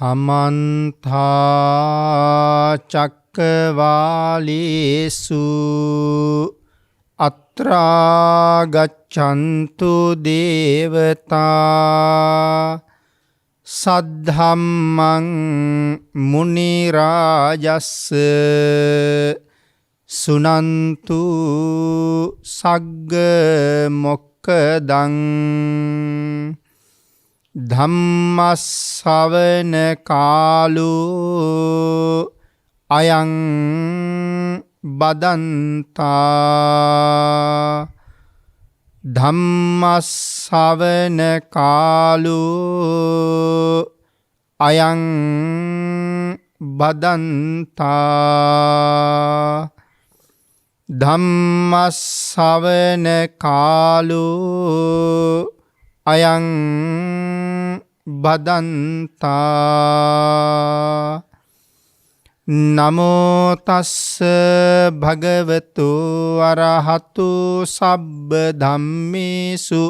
සමන්තා චක්කවාලේසු අත්‍රා ගච්ඡන්තු දේවතා සද්ධම්මං මුනි රාජස්ස සුනන්තු සග්ග මොක්ඛදං ධම්මස්සවන කාලෝ අයං බදන්තා ධම්මස්සවන කාලෝ අයං බදන්තා ධම්මස්සවන කාලෝ අයං බදන්තා නමෝ තස්ස භගවතු අරහතු සබ්බ ධම්මේසු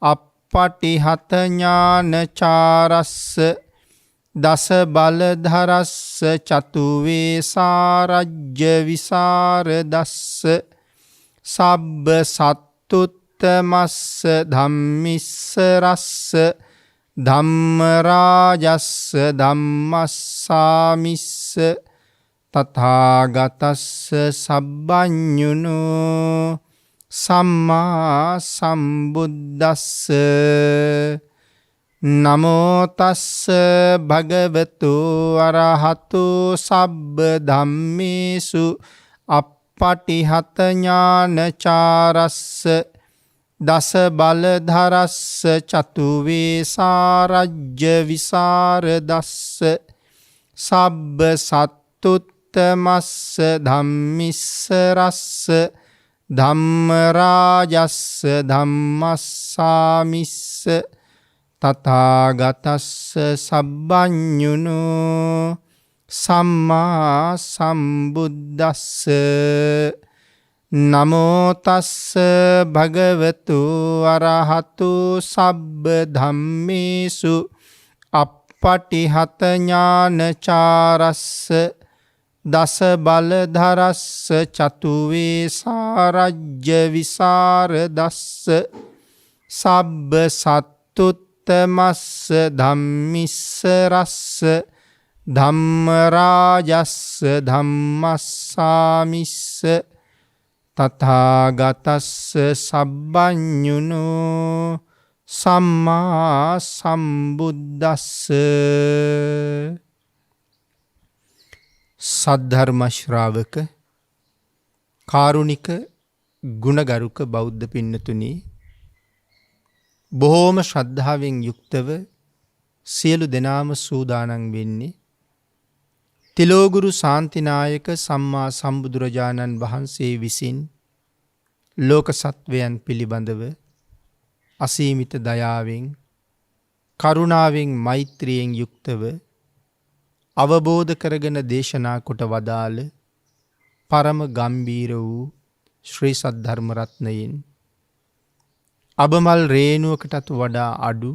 අප්පටිහත ඥානචාරස්ස දස බලධරස්ස චතු වේසාරජ්‍ය විසරදස්ස සබ්බ සත්තුත්තමස්ස ධම්මිස්ස රස්ස ධම්මරාජස්ස ධම්මස්සාමිස්ස තථාගතස්ස සබ්බඤුනෝ සම්මා සම්බුද්දස්ස නමෝ තස්ස භගවතු අරහතු සබ්බ ධම්මේසු අප්පටිහත ඥානචාරස්ස දස බලධරස්ස චතු වේසාරජ්‍ය විසරදස්ස සබ්බ සත්තුත්තමස්ස ධම්මිස්ස රස්ස ධම්මරාජස්ස ධම්මස්සාමිස්ස තථාගතස්ස සබ්බඤුනෝ සම්මා සම්බුද්දස්ස නමෝ තස්ස භගවතු අරහතු සබ්බ ධම්මේසු අප්පටිහත ඥානචාරස්ස දස බලධරස්ස චතු වේසාරජ්‍ය විසරදස්ස සබ්බ සත්තුත්තමස්ස ධම්මිස්ස රස්ස ධම්මරාජස්ස ධම්මස්සාමිස්ස තථාගතස්ස සබ්බඤුනෝ සම්මා සම්බුද්දස්ස සද්ධර්ම ශ්‍රාවක කාරුණික ගුණගරුක බෞද්ධ පින්නතුනි බොහෝම ශ්‍රද්ධාවෙන් යුක්තව සියලු දෙනාම සූදානම් වෙන්නේ තිලෝගුරු ශාන්තිනායක සම්මා සම්බුදුරජාණන් වහන්සේ විසින් ලෝක සත්වයන් පිළිබඳව අසීමිත දයාවෙන් කරුණාවෙන් මෛත්‍රියෙන් යුක්තව අවබෝධ කරගෙන දේශනා කොට වදාළ පරම ගම්බීර වූ ශ්‍රී සද්ධර්ම රත්නයෙන් අබමල් රේණුවකටත් වඩා අඩු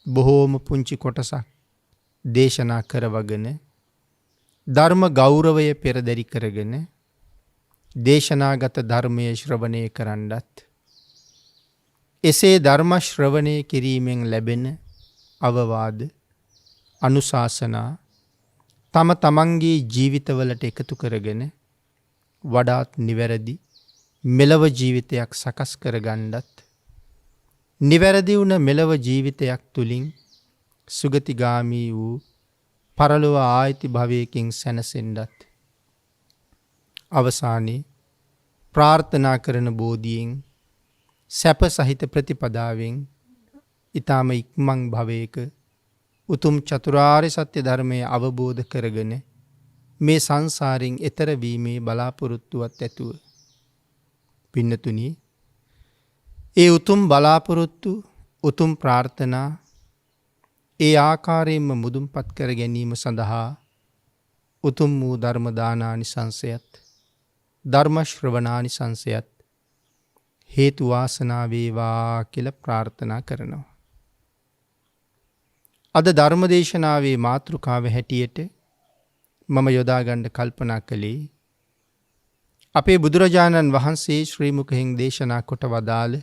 බොහෝම පුංචි කොටසක් දේශනා කරවගෙන ධර්ම ගෞරවය පෙරදරි කරගෙන දේශනාගත ධර්මය ශ්‍රවණය කරන්නත් එසේ ධර්ම ශ්‍රවණය කිරීමෙන් ලැබෙන අවවාද අනුශාසනා තම තමන්ගේ ජීවිතවලට එකතු කරගෙන වඩාත් නිවැරදි මෙලව ජීවිතයක් සකස් කරගන්නත් නිවැරදි වුණ මෙලව ජීවිතයක් තුලින් සුගතිගාමී වූ පරලොව ආයිති භවයකින් සැනසෙන්නත් අවසානයේ ප්‍රාර්ථනා කරන බෝධියෙන් සැප සහිත ප්‍රතිපදාවෙන් ඊටම ඉක්මන් භවයක උතුම් චතුරාර්ය සත්‍ය ධර්මය අවබෝධ කරගෙන මේ සංසාරයෙන් එතර වීමේ බලාපොරොත්තුවත් ඇතුව පින්නතුනි ඒ උතුම් බලාපොරොත්තු උතුම් ප්‍රාර්ථනා ඒ ආකාරයෙන්ම මුදුන්පත් කර ගැනීම සඳහා උතුම් වූ ධර්ම දානානිසංසයත් ධර්ම ශ්‍රවණානිසංසයත් හේතු වාසනා වේවා කියලා ප්‍රාර්ථනා කරනවා. අද ධර්මදේශනාවේ මාතෘකාව හැටියට මම යොදාගන්න කල්පනා කළේ අපේ බුදුරජාණන් වහන්සේ ශ්‍රී මුඛයෙන් දේශනා කොට වදාළ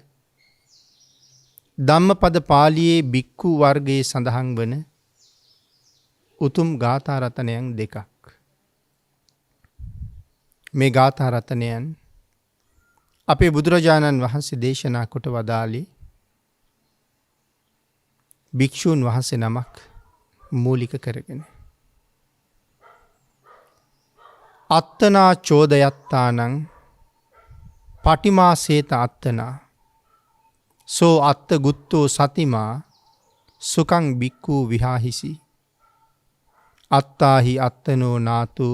ධම්මපද පාළියේ භික්ඛු වර්ගයේ සඳහන් වන උතුම් ගාථා රතනයන් දෙකක්. මේ ගාථා රතනයන් අපේ බුදුරජාණන් වහන්සේ දේශනා කොට වදාළේ භික්ෂූන් වහන්සේ නමක් මූලික කරගෙන. අත්තනා චෝදයත්තානං පටිමාසේත අත්තනා සෝ අත්ත ගුත්තෝ සතිමා සුකං භික්ඛූ විහාහිසි අත්තාහි අත්තනෝ නාතු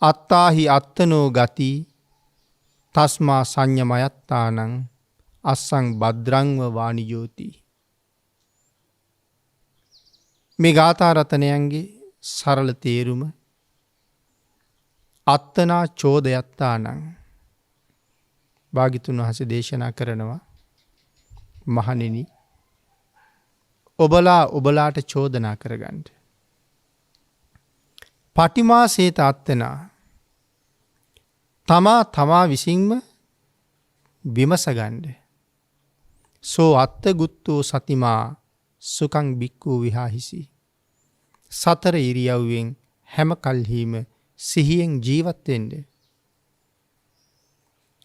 අත්තාහි අත්තනෝ ගති තස්මා සංයමයත්තානං අස්සං භද්‍රංව වානිජෝති. මේ ගාථා රතනයන්ගේ සරල තේරුම අත්තනා චෝදයත්තානං. භාග්‍යවතුන් වහන්සේ දේශනා කරනවා මහණෙනි ඔබලාට චෝදනා කරගන්න. පටිමාසේත අත්තනා තමා විසින්ම විමසගන්න. සෝ අත්ත ගුත්තෝ සතිමා සුකං භික්ඛූ විහාහිසි. සතර ඉරියව්වෙන් හැම කල්හිම සිහියෙන් ජීවත් වෙන්න.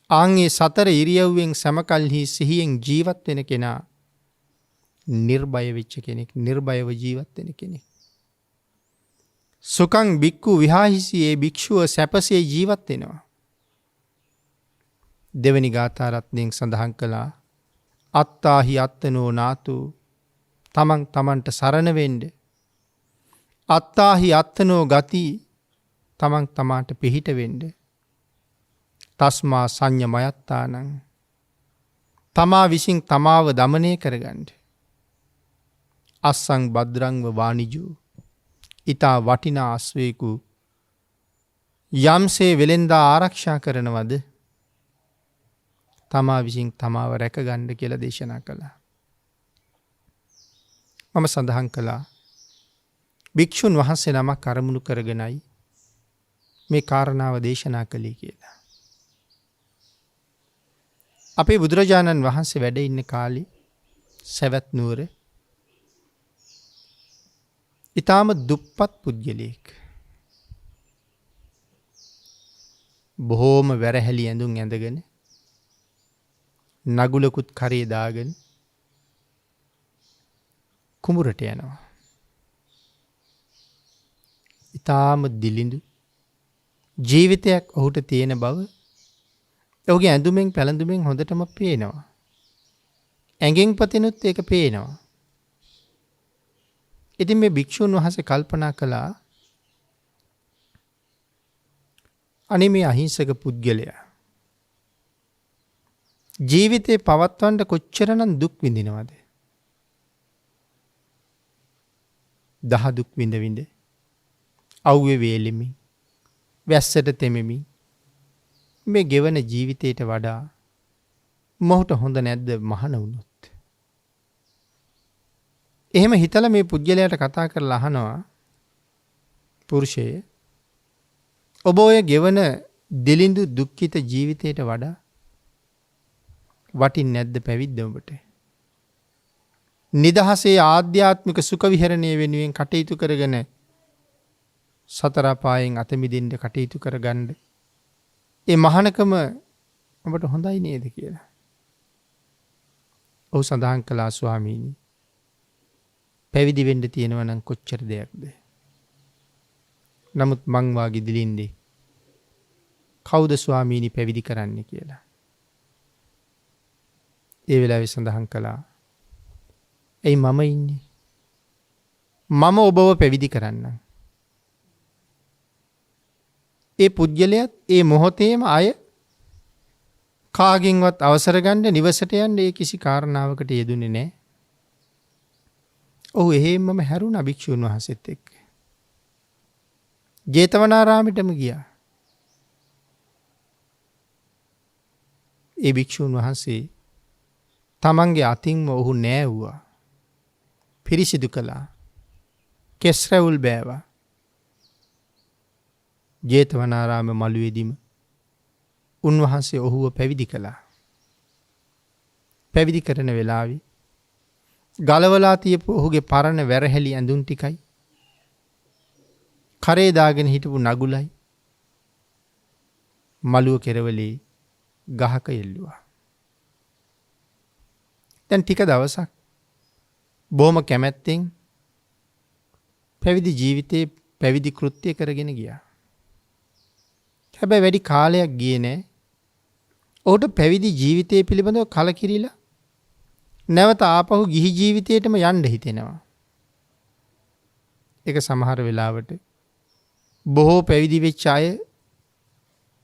ආන්ගේ සතර ඉරියව්වෙන් සමකල්හි සිහියෙන් ජීවත් වෙන කෙනා නිර්භය වෙච්ච කෙනෙක්, නිර්භයව ජීවත් වෙන කෙනෙක්. සුකං භික්ඛූ විහාහිසි, ඒ භික්ෂුව සැපසේ ජීවත් වෙනවා. දෙවැනි ගාථා රත්නයෙන් සඳහන් කළා අත්තාහි අත්තනෝ නාතු, තමන්ට සරණ වෙන්න. අත්තාහි අත්තනෝ ගති, තමාට පිහිට වෙන්න. තස්මා සංයමයත්තානං, තමා විසින් තමාව දමනය කරගන්න. අස්සං භද්‍රංව වානිජෝ, ඊතා වටිනා අස්වැයෙකු යම්සේ වෙලෙන්දා ආරක්ෂා කරනවද තමා විසින් තමාව රැකගන්න කියලා දේශනා කළා. මම සඳහන් කළා භික්ෂුන් වහන්සේ නමක් අරමුණු කරගෙනයි මේ කාරණාව දේශනා කළේ කියලා. අපේ බුදුරජාණන් වහන්සේ වැඩ ඉන්න කාලේ සවැත් නුවර ඊටාම දුප්පත් පුද්ගලයෙක්. බොහෝම වැරහැලි ඇඳුම් ඇඳගෙන නගුලකුත් කරේ දාගෙන කුඹුරට යනවා. ඊටාම දිලිඳු ජීවිතයක් ඔහුට තියෙන බව ඔහුගේ ඇඳුමෙන් පැළඳුමෙන් හොඳටම පේනවා. ඇඟෙන් පතිනුත් ඒක පේනවා. ඉතින් මේ භික්ෂුන් වහන්සේ කල්පනා කළා අනේ මේ අහිංසක පුද්ගලයා ජීවිතේ පවත්වන්න කොච්චරනම් දුක් විඳිනවද? දහ දුක් විඳ අවුවේ වේලෙමින් වැස්සට තෙමෙමින් මේ ගෙවන ජීවිතයට වඩා මොහුට හොඳ නැද්ද මහණ වුණොත්? එහෙම හිතලා මේ පුද්ගලයාට කතා කරලා අහනවා පුරුෂය, ඔබ ඔය ගෙවන දිලිඳු දුක්ඛිත ජීවිතයට වඩා වටින්නේ නැද්ද පැවිද්ද ඔබට? නිදහසේ ආධ්‍යාත්මික සුඛ විහරණය වෙනුවෙන් කටයුතු කරගෙන සතර පායෙන් අත මිදෙන්න කටයුතු කරගන්න ඒ මහානකම ඔබට හොඳයි නේද කියලා. ඔහු සඳහන් කළා ස්වාමීනි, පැවිදි වෙන්න තියෙනවා නම් කොච්චර දෙයක්ද? නමුත් මං වාගේ දිලින්දේ කවුද ස්වාමීනි පැවිදි කරන්නේ කියලා. ඒ වෙලාවේ සඳහන් කළා එයි මම ඉන්නේ. මම ඔබව පැවිදි කරන්නම්. ඒ පුද්ගලයාත් ඒ මොහොතේම අය කාගෙන්වත් අවසර ගන්න නිවසට යන්න ඒ කිසි කාරණාවකට යෙදුනේ නැහැ. ඔහු එහෙම්මම හැරුණා භික්ෂුන් වහන්සේත් එක්ක. ජේතවනාරාමෙටම ගියා. ඒ භික්ෂුන් වහන්සේ තමන්ගේ අතින්ම ඔහු නෑවුවා. පිරිසිදු කළා. කෙස් රැවුල් බෑවා. ජේතවනාරාම මළුවේදීම උන්වහන්සේ ඔහුව පැවිදි කළා. පැවිදි කරන වෙලාවේ ගලවලා තියපු ඔහුගේ පරණ වැරහැලි ඇඳුම් ටිකයි කරේ දාගෙන හිටපු නගුලයි මළුව කෙරවලේ ගහක එල්ලුවා. දැන් ටික දවසක් බොහොම කැමැත්තෙන් පැවිදි ජීවිතේ පැවිදි කෘත්‍ය කරගෙන ගියා. හැබැයි වැඩි කාලයක් ගියේ නෑ. ඔහුට පැවිදි ජීවිතය පිළිබඳව කලකිරිලා නැවත ආපහු ගිහි ජීවිතයටම යන්න හිතෙනවා. ඒක සමහර වෙලාවට බොහෝ පැවිදි වෙච්ච අය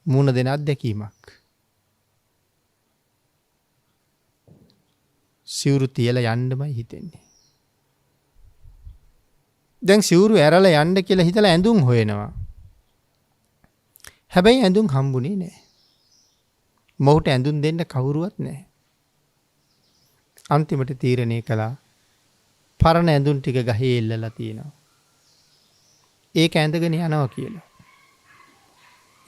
මුණ දෙන අත්දැකීමක්. සිවුරු තියලා යන්නමයි හිතෙන්නේ. දැන් සිවුරු ඇරලා යන්න කියලා හිතලා ඇඳුම් හොයනවා. හැබැයි ඇඳුම් හම්බුනේ නෑ. මොහුට ඇඳුම් දෙන්න කවුරුවත් නෑ. අන්තිමට තීරණය කළා පරණ ඇඳුම් ටික ගහේ එල්ලලා තියෙනවා. ඒක ඇඳගෙන යනවා කියලා.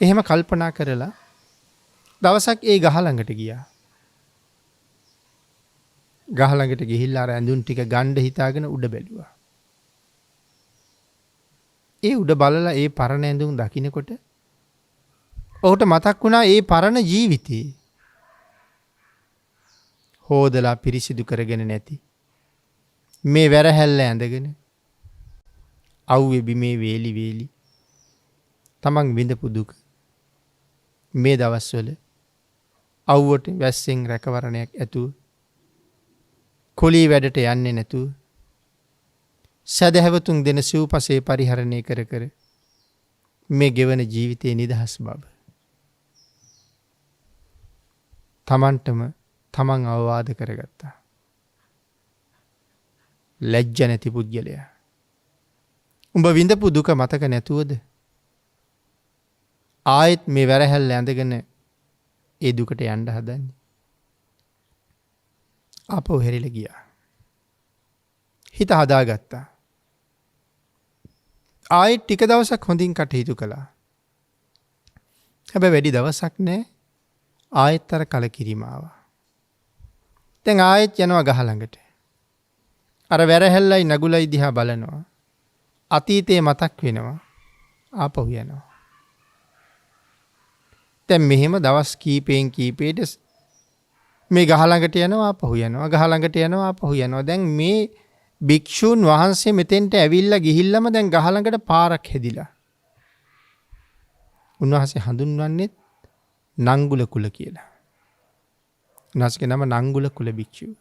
එහෙම කල්පනා කරලා දවසක් ඒ ගහ ළඟට ගියා. ගහ ළඟට ගිහිල්ලා අර ඇඳුම් ටික ගන්න හිතාගෙන උඩ බැලුවා. ඒ උඩ බලලා ඒ පරණ ඇඳුම් දකින්නකොට ඔහුට මතක් වුණා ඒ පරණ ජීවිතේ හෝදලා පිරිසිදු කරගෙන නැති මේ වැරහැල්ල ඇඳගෙන අව්වේ බිමේ වේලි වේලි තමන් විඳපු දුක මේ දවස්වල අව්වට වැස්සෙන් රැකවරණයක් ඇතුව කොලී වැඩට යන්නේ නැතුව සදහැවතුන් දෙන සිව්පසේ පරිහරණය කර කර මේ ගෙවන ජීවිතයේ නිදහස් බව තමන්ටම තමන් අවවාද කරගත්තා. ලැජ්ජ නැති පුද්ගලයා. උඹ විඳපු දුක මතක නැතුවද ආයෙත් මේ වැරහැල්ල ඇඳගෙන ඒ දුකට යන්න හදන්නේ. ආපහු හැරිලා ගියා. හිත හදාගත්තා. ආයෙත් ටික දවසක් හොඳින් කටයුතු කළා. හැබැයි වැඩි දවසක් නෑ. ආයෙත් අර කලකිරීම ආවා. දැන් ආයෙත් යනවා ගහ ළඟට. අර වැරහැල්ලයි නගුලයි දිහා බලනවා. අතීතේ මතක් වෙනවා. ආපහු යනවා. දැන් මෙහෙම දවස් කීපෙන් කීපෙට මේ ගහ ළඟට යනවා ආපහු යනවා. ගහ ළඟට යනවා ආපහු යනවා. දැන් මේ භික්ෂූන් වහන්සේ මෙතෙන්ට ඇවිල්ලා ගිහිල්ලාම දැන් ගහ ළඟට පාරක් හැදිලා. උන්වහන්සේ හඳුන්වන්නේ නංගුල කුල කියලා. උන්වහන්සේගේ නම නංගුල කුල භික්ෂුව.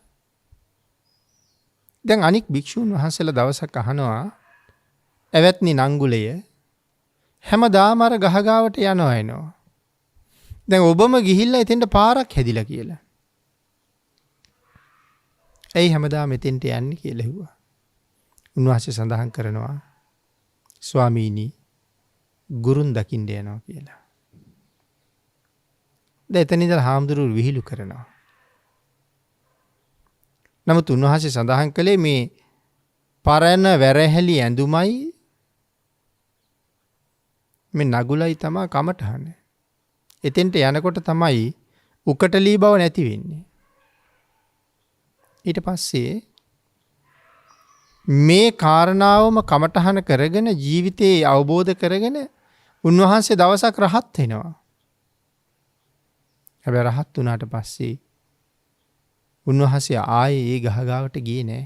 දැන් අනික් භික්ෂූන් වහන්සේලා දවසක් අහනවා එවත්නි නංගුලය හැමදාම අර ගහ ගාවට යනවා එනවා. දැන් ඔබම ගිහිල්ලා එතෙන්ට පාරක් හැදිලා කියලා. ඇයි හැමදාම එතෙන්ට යන්නේ කියලා ඇහුවා. උන්වහන්සේ සඳහන් කරනවා ස්වාමීනි ගුරුන් දකින්න යනවා කියලා. දැන් එතන ඉඳලා හාමුදුරුවෝ විහිළු කරනවා. නමුත් උන්වහන්සේ සඳහන් කළේ මේ පරණ වැරහැලි ඇඳුමයි මේ නගුලයි තමයි කමටහන. එතෙන්ට යනකොට තමයි උකටලී බව නැති වෙන්නේ. ඊට පස්සේ මේ කාරණාවම කමටහන කරගෙන ජීවිතේ අවබෝධ කරගෙන උන්වහන්සේ දවසක් රහත් වෙනවා. හැබැයි රහත් වුණාට පස්සේ උන්වහන්සේ ආයේ ඒ ගහ ගාවට ගියේ නෑ.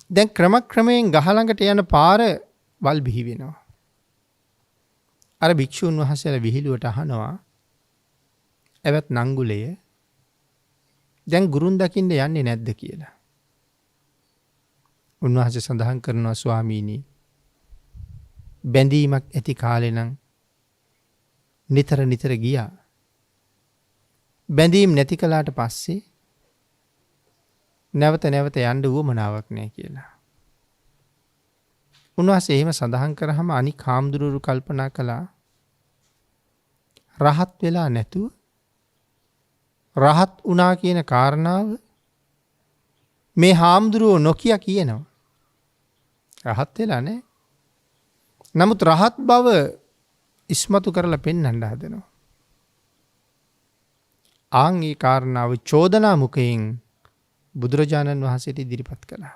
දැන් ක්‍රමක්‍රමයෙන් ගහ ළඟට යන පාර වල් බිහි වෙනවා. අර භික්ෂුන් වහන්සේලා විහිළුවට අහනවා එවත් නංගුලය දැන් ගුරුන් දකින්න යන්නේ නැද්ද කියලා. උන්වහන්සේ සඳහන් කරනවා ස්වාමීනි බැඳීමක් ඇති කාලේ නම් නිතර නිතර ගියා. බැඳීම් නැති කළාට පස්සේ නැවත නැවත යන්න උවමනාවක් නැහැ කියලා. උන්වහන්සේ එහෙම සඳහන් කරාම අනික් හාමුදුරුවෝ කල්පනා කළා රහත් වෙලා නැතුව රහත් වුණා කියන කාරණාව මේ හාමුදුරුවෝ නොකිය කියනවා. රහත් වෙලා නෑ. නමුත් රහත් බව ඉස්මතු කරලා පෙන්වන්න හදනවා. ආන් ඒ කාරණාව චෝදනා මුඛයෙන් බුදුරජාණන් වහන්සේට ඉදිරිපත් කළා.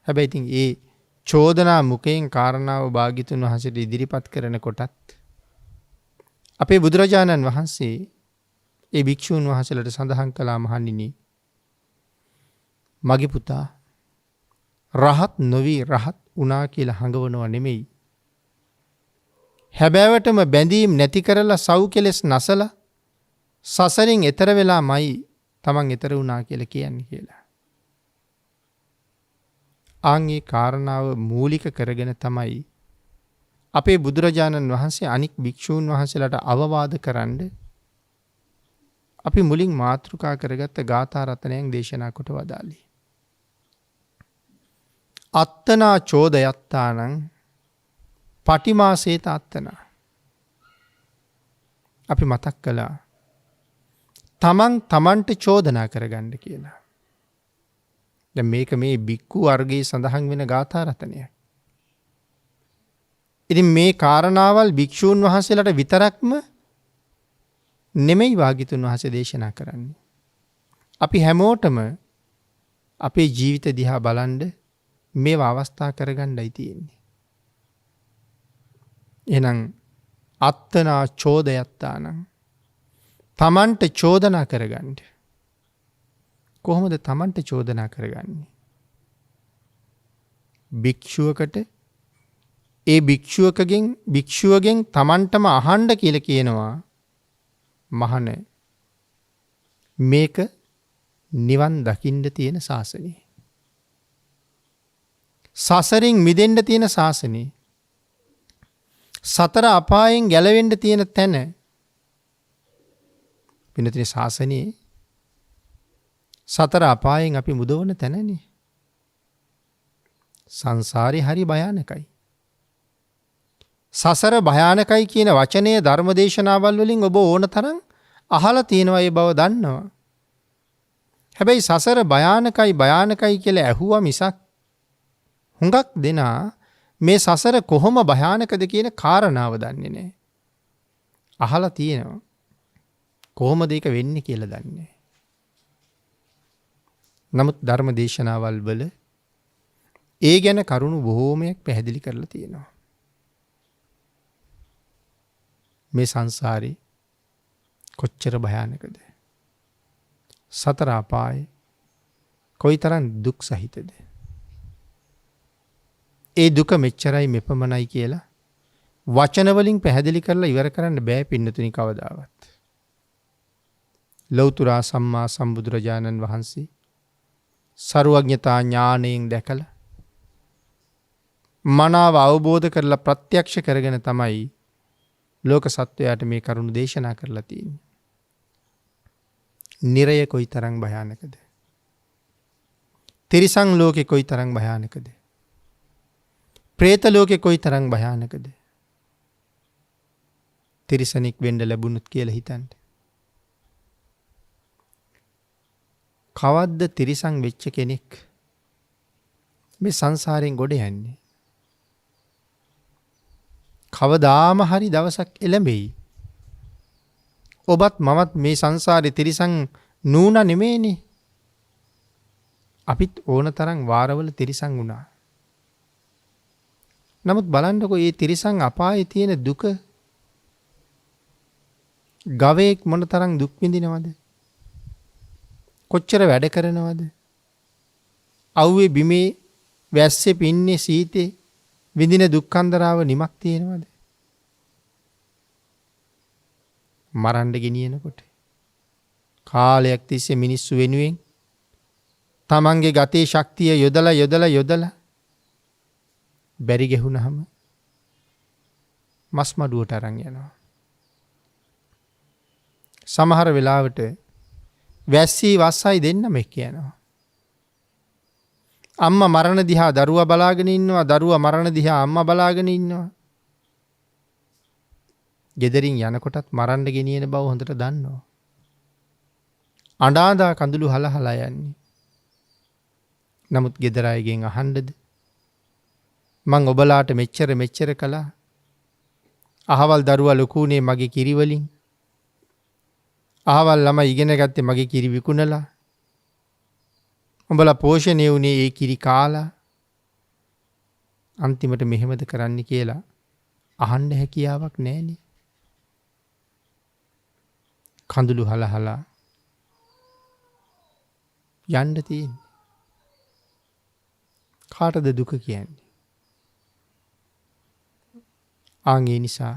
හැබැයි ඉතින් ඒ චෝදනා මුඛයෙන් කාරණාව භාග්‍යතුන් වහන්සේට ඉදිරිපත් කරන කොටත් අපේ බුදුරජාණන් වහන්සේ ඒ භික්ෂූන් වහන්සේලාට සඳහන් කළා මහණෙනි මගේ පුතා රහත් නොවි රහත් වුණා කියලා හඟවනව නෙමෙයි. හැබෑවටම බැඳීම් නැති කරලා සව් කෙලෙස් නැසලා සසරින් එතර වෙලාමයි තමන් එතර වුණා කියලා කියන්නේ කියලා. ආන්ගේ කාරණාව මූලික කරගෙන තමයි අපේ බුදුරජාණන් වහන්සේ අනික් භික්ෂූන් වහන්සේලාට අවවාද කරන්න අපි මුලින් මාතෘකා කරගත්ත ගාථා රත්නයෙන් දේශනා කොට වදාළේ. අත්තනා චෝදයත්තානං පටිමාසේත අත්තනා. අපි මතක් කළා තමන්ට චෝදනා කරගන්න කියලා. දැන් මේක මේ බික්කු වර්ගයේ සඳහන් වෙන ගාථා රත්නයක්. ඉතින් මේ කාරණාවල් භික්ෂූන් වහන්සේලාට විතරක්ම නෙමෙයි වාග්යතුන් වහන්සේ දේශනා කරන්නේ. අපි හැමෝටම අපේ ජීවිත දිහා බලන්න මේව අවස්ථා කරගන්නයි තියෙන්නේ. එහෙනම් අත්තනා චෝදයත්තානං තමන්ට චෝදනා කරගන්න. කොහොමද තමන්ට චෝදනා කරගන්නේ? භික්ෂුවකට ඒ භික්ෂුවගෙන් තමන්ටම අහන්න කියලා කියනවා මහණ මේක නිවන් දකින්න තියෙන ශාසනය. සසරින් මිදෙන්න තියෙන ශාසනය. සතර අපායෙන් ගැලවෙන්න තියෙන තැන. පින්නතින ශාසනයේ සතර අපායෙන් අපි මුදවන තැනනේ. සංසාරේ හරි භයානකයි. සසර භයානකයි කියන වචනය ධර්මදේශනාවල් වලින් ඔබ ඕන තරම් අහලා තියෙනවා ඒ බව දන්නවා. හැබැයි සසර භයානකයි කියලා ඇහුවා මිසක් හුඟක් දෙනා මේ සසර කොහොම භයානකද කියන කාරණාව දන්නේ නැහැ. අහලා තියෙනවා. කොහොමද ඒක වෙන්නේ කියලා දන්නේ නැහැ. නමුත් ධර්ම දේශනාවල් වල ඒ ගැන කරුණු බොහෝමයක් පැහැදිලි කරලා තියෙනවා. මේ සංසාරේ කොච්චර භයානකද? සතර අපායේ කොයිතරම් දුක් සහිතද? ඒ දුක මෙච්චරයි මෙපමණයි කියලා වචන වලින් පැහැදිලි කරලා ඉවර කරන්න බෑ පින්නතුනි කවදාවත්. ලෞතර සම්මා සම්බුදුරජාණන් වහන්සේ සර්වඥතා ඥාණයෙන් දැකලා මනාව අවබෝධ කරලා ප්‍රත්‍යක්ෂ කරගෙන තමයි ලෝක සත්වයාට මේ කරුණු දේශනා කරලා තියෙන්නේ. නිරය කොයිතරම් භයානකද? තිරිසන් ලෝකේ කොයිතරම් භයානකද? പ്രേත ලෝකේ කොයිතරම් භයානකද? තිරිසනෙක් වෙන්න ලැබුණොත් කියලා හිතන්න. කවද්ද තිරිසන් වෙච්ච කෙනෙක් මේ සංසාරයෙන් ගොඩ යන්නේ? කවදාම හරි දවසක් එළඹෙයි. ඔබත් මමත් මේ සංසාරේ තිරිසන් නූණ නෙමෙයිනේ. අපිත් ඕන තරම් වාරවල තිරිසන් වුණා. නමුත් බලන්නකෝ මේ තිරිසන් අපායේ තියෙන දුක. ගවයෙක් මොන තරම් දුක් විඳිනවද? කොච්චර වැඩ කරනවද? අවුවේ බිමේ වැස්සේ පින්නේ සීතේ විඳින දුක්ඛන්දරාව නිමක් තියෙනවද? මරන්න ගෙනියනකොට කාලයක් තිස්සේ මිනිස්සු වෙනුවෙන් තමන්ගේ ගතේ ශක්තිය යොදලා බැරි ගෙහුනහම මස් මඩුවට අරන් යනවා. සමහර වෙලාවට වැස්සී වස්සයි දෙන්නම එක්ක යනවා. අම්මා මරණ දිහා දරුවා බලාගෙන ඉන්නවා. දරුවා මරණ දිහා අම්මා බලාගෙන ඉන්නවා. ගෙදරින් යනකොටත් මරන්න ගෙනියන බව හොඳට දන්නවා. අඬාදා කඳුළු හලහලා යන්නේ. නමුත් ගෙදර අයගෙන් අහන්නද මං ඔබලාට මෙච්චර කළා. අහවල් දරුවා ලොකුුණේ මගේ කිරි වලින්. අහවල් ළමයි ඉගෙන ගත්තේ මගේ කිරි විකුණලා. උඹලා පෝෂණය වුණේ ඒ කිරි කාලා. අන්තිමට මෙහෙමද කරන්න කියලා අහන්න හැකියාවක් නැහැනේ. කඳුළු හලහලා යන්න තියෙන්නේ. කාටද දුක කියන්නේ? ආන්ගේ නිසා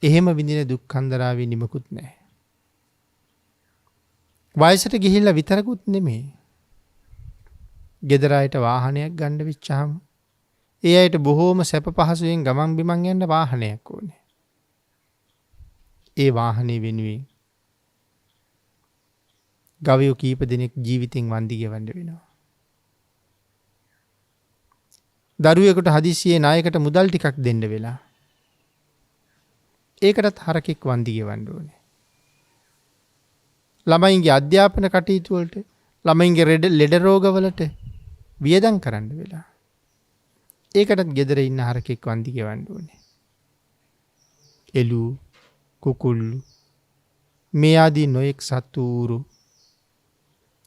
එහෙම විඳින දුක් කන්දරාවේ නිමකුත් නැහැ. වයසට ගිහිල්ලා විතරකුත් නෙමෙයි. ගෙදර අයට වාහනයක් ගන්න වෙච්චාම ඒ අයට බොහෝම සැප පහසුවෙන් ගමන් බිමන් යන්න වාහනයක් ඕනේ. ඒ වාහනේ වෙනුවෙන් ගවයෝ කීප දෙනෙක් ජීවිතෙන් වන්දි ගෙවන්න වෙනවා. දරුවෙකුට හදිසියේ ණයකට මුදල් ටිකක් දෙන්න වෙලා ඒකටත් හරකෙක් වන්දි ගෙවන්න ඕනේ. ළමයින්ගේ අධ්‍යාපන කටයුතු වලට, ළමයින්ගේ ලෙඩ රෝගවලට වියදම් කරන්න වෙලා ඒකටත් ගෙදර ඉන්න හරකෙක් වන්දි ගෙවන්න ඕනේ. එළු, කුකුල්ලු මේ ආදී නොයෙක් සත්තු ඌරු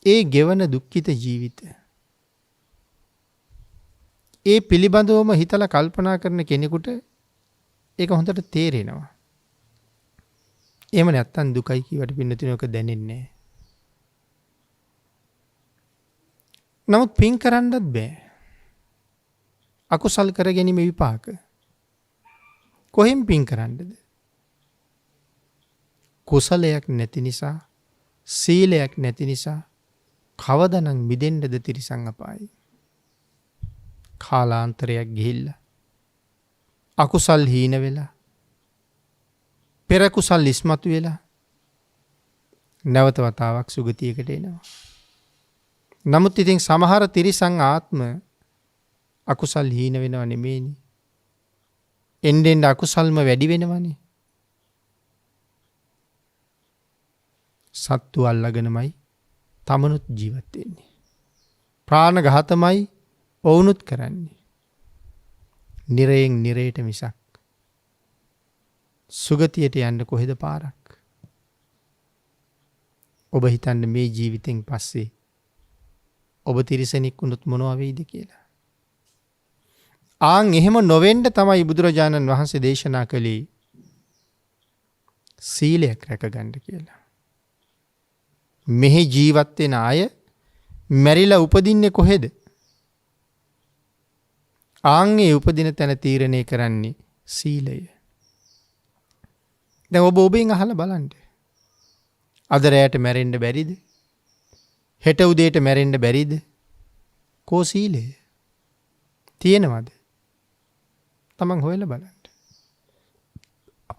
ඒ ගෙවන දුක්ඛිත ජීවිත ඒ පිළිබඳවම හිතලා කල්පනා කරන කෙනෙකුට ඒක හොඳට තේරෙනවා. එහෙම නැත්තම් දුකයි කියවට පින්නතුනේ ඔක දැනෙන්නේ නැහැ. නමුත් පින් කරන්නත් බෑ. අකුසල් කර ගැනීම විපාක. කොහෙන් පින් කරන්නද? කුසලයක් නැති නිසා, සීලයක් නැති නිසා කවදනම් මිදෙන්නද තිරිසන් අපායේ? කාලාන්තරයක් ගිහිල්ලා අකුසල් හීන වෙලා පෙර කුසල් ඉස්මතු වෙලා නැවත වතාවක් සුගතියකට එනවා. නමුත් ඉතින් සමහර තිරිසන් ආත්ම අකුසල් හීන වෙනව නෙමෙයිනේ. එන්නෙන් අකුසල්ම වැඩි වෙනවනේ. සත්තු අල්ලගෙනමයි තමනුත් ජීවත් වෙන්නේ. ප්‍රාණඝාතමයි ඔවුනුත් කරන්නේ. නිරයෙන් නිරයට මිසක් සුගතියට යන්න කොහෙද පාරක්? ඔබ හිතන්න මේ ජීවිතෙන් පස්සේ ඔබ තිරිසනෙක් වුණොත් මොනවා වෙයිද කියලා. ආන් එහෙම නොවෙන්න තමයි බුදුරජාණන් වහන්සේ දේශනා කළේ සීලයක් රැකගන්න කියලා. මෙහි ජීවත් වෙන අය මැරිලා උපදින්නේ කොහෙද? ආන්ගේ උපදින තැන තීරණය කරන්නේ සීලය. දැන් ඔබ ඔබෙන් අහලා බලන්න. අද රැයට මැරෙන්න බැරිද? හෙට උදේට මැරෙන්න බැරිද? කෝ සීලය? තියෙනවද? තමන් හොයලා බලන්න.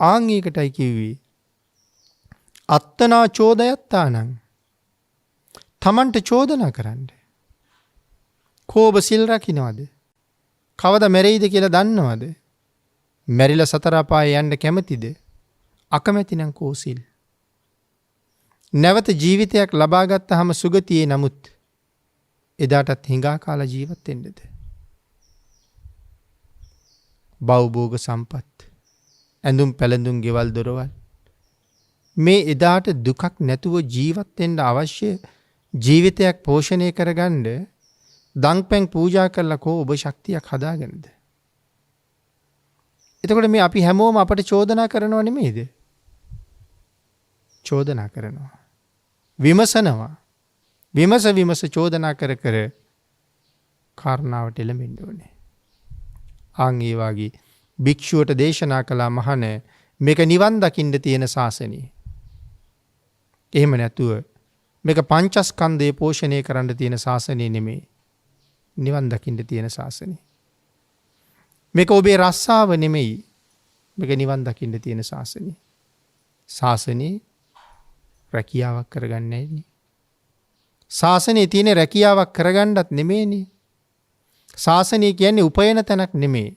ආන් ඒකටයි කිව්වේ අත්තනා චෝදයත්තානං. තමන්ට චෝදනා කරන්න. කෝබ සිල් රකින්නවද? කවද මැරෙයිද කියලා දන්නවද? මැරිලා සතර අපායේ යන්න කැමතිද? අකමැති නම් කෝ සිල්. නැවත ජීවිතයක් ලබා ගත්තාම සුගතියේ නමුත් එදාටත් හිඟා කාලා ජීවත් වෙන්නද? භවභෝග සම්පත්, ඇඳුම් පැළඳුම්, ගෙවල් දොරවල්, මේ එදාට දුකක් නැතුව ජීවත් වෙන්න අවශ්‍ය ජීවිතයක් පෝෂණය කරගන්න දන්පැන් පූජා කරලා කෝ ඔබ ශක්තියක් හදාගන්නද? එතකොට මේ අපි හැමෝම අපට චෝදනා කරනව නෙමෙයිද? චෝදනා කරනවා. විමසනවා. විමස චෝදනා කර කර කාරණාවට එළඹෙන්න ඕනේ. ආන් ඒ වාගේ භික්ෂුවට දේශනා කළා මහණ මේක නිවන් දකින්න තියෙන ශාසනය. එහෙම නැතුව මේක පංචස්කන්ධය පෝෂණය කරන්න තියෙන ශාසනය නෙමෙයි. නිවන් දකින්න තියෙන ශාසනය. මේක ඔබේ රස්සාව නෙමෙයි. මේක නිවන් දකින්න තියෙන ශාසනය. ශාසනයේ රැකියාවක් කරගන්නේ නැන්නේ. ශාසනයේ තියෙන රැකියාවක් කරගන්නත් නෙමෙයිනේ. ශාසනය කියන්නේ උපයන තැනක් නෙමෙයි.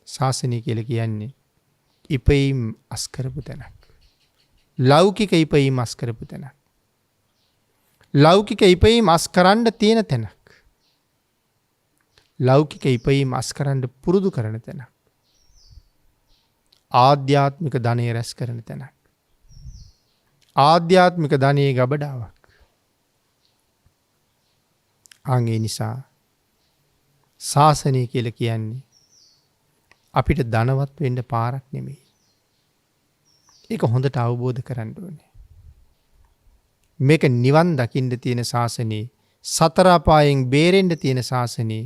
ශාසනය කියලා කියන්නේ ඉපීම් අස්කරපු තැනක්. ලෞකික ඉපයීම අස් කරපු තැනක්. ලෞකික ඉපයීම අස් කරන්න තියෙන තැනක්. ලෞකික ඉපයීම අස් කරන්න පුරුදු කරන තැනක්. ආධ්‍යාත්මික ධනය රැස් කරන තැනක්. ආධ්‍යාත්මික ධනයේ ගබඩාවක්. අංගේ නිසා ශාසනය කියල කියන්නේ අපිට ධනවත් වෙන්න පාරක් නෙමෙයි. ඒක හොඳට අවබෝධ කරන්න ඕනේ. මේක නිවන් දකින්න තියෙන ශාසනයේ සතර අපායෙන් බේරෙන්න තියෙන ශාසනයේ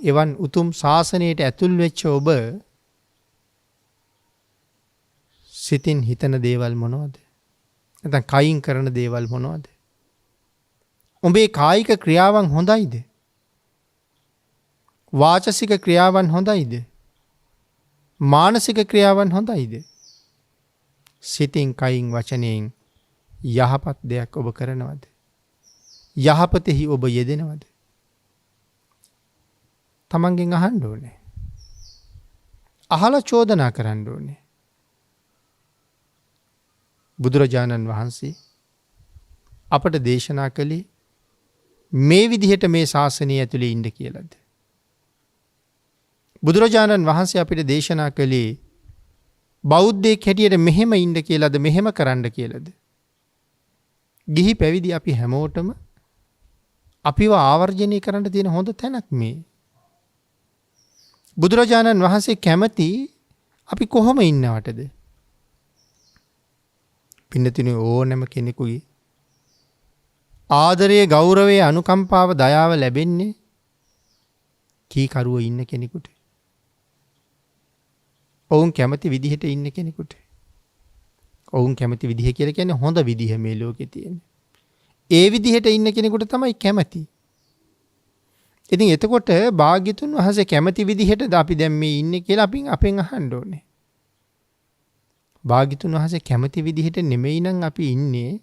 එවන් උතුම් ශාසනයට ඇතුල් වෙච්ච ඔබ සිතින් හිතන දේවල් මොනවද? නැත්නම් කයින් කරන දේවල් මොනවද? උඹේ කායික ක්‍රියාවන් හොඳයිද? වාචසික ක්‍රියාවන් හොඳයිද? මානසික ක්‍රියාවන් හොඳයිද? සිතින් කයින් වචනයෙන් යහපත් දෙයක් ඔබ කරනවද? යහපතෙහි ඔබ යෙදෙනවද? තමන්ගෙන් අහන්න ඕනේ. අහලා චෝදනා කරන්න ඕනේ. බුදුරජාණන් වහන්සේ අපට දේශනා කළේ මේ විදිහට මේ ශාසනය ඇතුලේ ඉන්න කියලාද? බුදුරජාණන් වහන්සේ අපිට දේශනා කළේ බෞද්ධයෙක් හැටියට මෙහෙම ඉන්න කියලාද, මෙහෙම කරන්න කියලාද? ගිහි පැවිදි අපි හැමෝටම අපිව ආවර්ජනය කරන්න තියෙන හොඳ තැනක් මේ. බුදුරජාණන් වහන්සේ කැමති අපි කොහොම ඉන්නවටද? පින්නතිනේ ඕනෑම කෙනෙකුගේ ආදරය, ගෞරවය, අනුකම්පාව, දයාව ලැබෙන්නේ කීකරුව ඉන්න කෙනෙකුට. ඔවුන් කැමති විදිහට ඉන්න කෙනෙකුට. ඔවුන් කැමති විදිහ කියලා කියන්නේ හොඳ විදිහ මේ ලෝකේ තියෙන. ඒ විදිහට ඉන්න කෙනෙකුට තමයි කැමති. ඉතින් එතකොට භාග්‍යතුන් වහන්සේ කැමති විදිහටද අපි දැන් මේ ඉන්නේ කියලා අපෙන් අහන්න ඕනේ. භාග්‍යතුන් වහන්සේ කැමති විදිහට නෙමෙයි නම් අපි ඉන්නේ.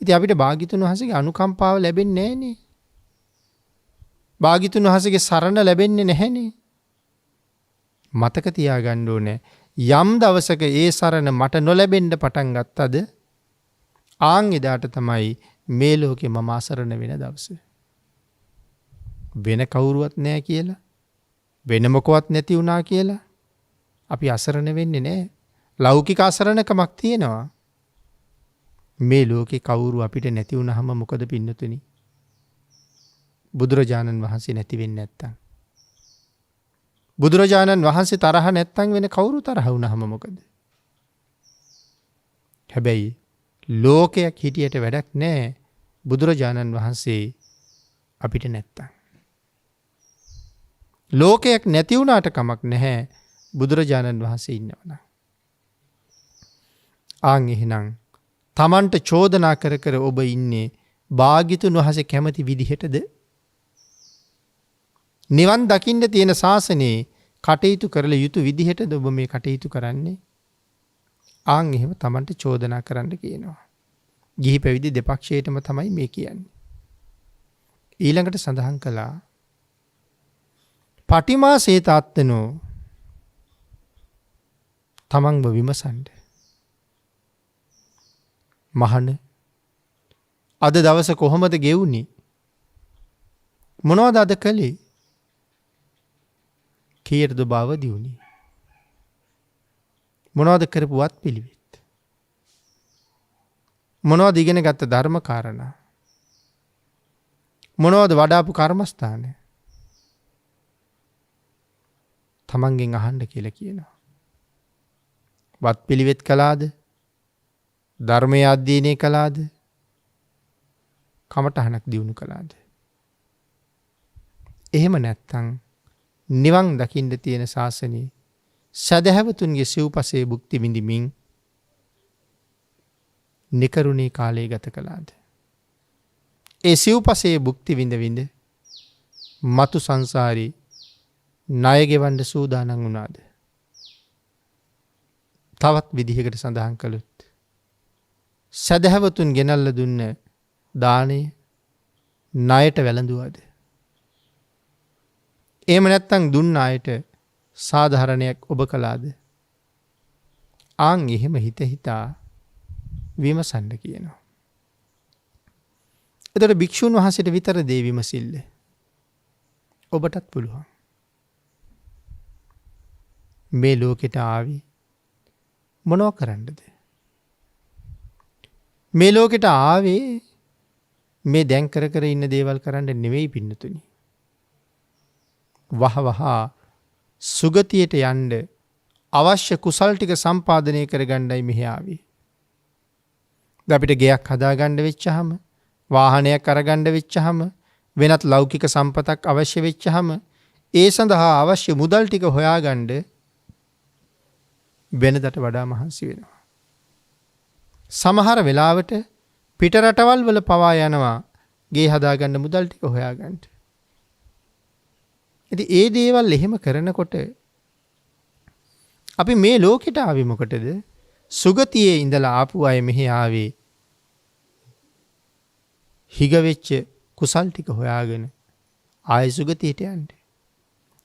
ඉතින් අපිට භාග්‍යතුන් වහන්සේගේ අනුකම්පාව ලැබෙන්නේ නැහනේ. භාග්‍යතුන් වහන්සේගේ සරණ ලැබෙන්නේ නැහනේ. මතක තියාගන්න ඕනේ යම් දවසක ඒ සරණ මට නොලැබෙන්න පටන් ගත්තද එදාට තමයි මේ ලෝකේ මම අසරණ වෙන දවස. වෙන කවුරුවත් නැහැ කියලා, වෙන මොකවත් නැති වුණා කියලා අපි අසරණ වෙන්නේ නැහැ. ලෞකික අසරණකමක් තියෙනවා. මේ ලෝකේ කවුරු අපිට නැති වුණාම මොකද පින්නතුනි? බුදුරජාණන් වහන්සේ නැති වෙන්නේ නැත්තම්, බුදුරජාණන් වහන්සේ තරහ නැත්තම් වෙන කවුරු තරහ වුණාම මොකද? හැබැයි ලෝකයක් හිටියට වැඩක් නැහැ බුදුරජාණන් වහන්සේ අපිට නැත්තම්. ලෝකයක් නැති වුණාට කමක් නැහැ බුදුරජාණන් වහන්සේ ඉන්නවනම්. එහෙනම් තමන්ට චෝදනා කර කර ඔබ ඉන්නේ භාග්‍යතුන් වහන්සේ කැමති විදිහටද? නිවන් දකින්න තියෙන ශාසනයේ කටයුතු කරලා යුතු විදිහටද ඔබ මේ කටයුතු කරන්නේ? එහෙම තමන්ට චෝදනා කරන්න කියනවා. ගිහි පැවිදි දෙපක්ෂයටම තමයි මේ කියන්නේ. ඊළඟට සඳහන් කළා පටිමා සේතාත්තනෝ, තමන්ව විමසන්න. මහණ, අද දවස කොහොමද ගෙවුනේ? මොනවද අද කළේ? කීයටද බවදි උනේ? මොනවද කරපු වත් පිළිවෙත්? මොනවද ඉගෙන ගත්ත ධර්ම කාරණා? මොනවද වඩාපු කර්මස්ථාන? තමන්ගෙන් අහන්න කියලා කියනවා. වත් පිළිවෙත් කළාද? ධර්මය අධ්‍යයනය කළාද? කමටහනක් දියුණු කළාද? එහෙම නැත්තම් නිවන් දකින්න තියෙන ශාසනයේ සදහැවතුන්ගේ සිව්පසේ භුක්ති විඳිමින් නිකරුණේ කාලය ගත කළාද? ඒ සිව්පසේ භුක්ති විඳ විඳ මතු සංසාරේ ණය ගෙවන්න සූදානම් වුණාද? තවත් විදිහකට සඳහන් කළොත් සදහැවතුන් ගෙනල්ලා දුන්න දාණය ණයට වැළඳුවාද? එහෙම නැත්නම් දුන්න අයට සාධාරණයක් ඔබ කළාද? ආන් එහෙම හිත හිතා විමසන්න කියනවා. එතකොට භික්ෂුන් වහන්සේට විතර දේ විමසිල්ල. ඔබටත් පුළුවන්. මේ ලෝකෙට ආවි මොනව කරන්නද? මේ ලෝකෙට ආවේ මේ දැන් කර කර ඉන්න දේවල් කරන්න නෙවෙයි පින්නතුනි. වහවහා සුගතියට යන්න අවශ්‍ය කුසල් ටික සම්පාදනය කරගන්නයි මෙහි ආවේ. අපිට ගෙයක් හදාගන්න වෙච්චහම, වාහනයක් අරගන්න වෙච්චහම, වෙනත් ලෞකික සම්පතක් අවශ්‍ය වෙච්චහම ඒ සඳහා අවශ්‍ය මුදල් ටික හොයාගන්න වෙනදට වඩා මහන්සි වෙනවා. සමහර වෙලාවට පිට රටවල් වල පවා යනවා ගේ හදාගන්න මුදල් ටික හොයාගන්න. ඉතින් ඒ දේවල් එහෙම කරනකොට අපි මේ ලෝකෙට ආවේ මොකටද? සුගතියේ ඉඳලා ආපු අය මෙහි ආවේ හිග වෙච්ච කුසල් ටික හොයාගෙන ආය සුගතියට යන්න.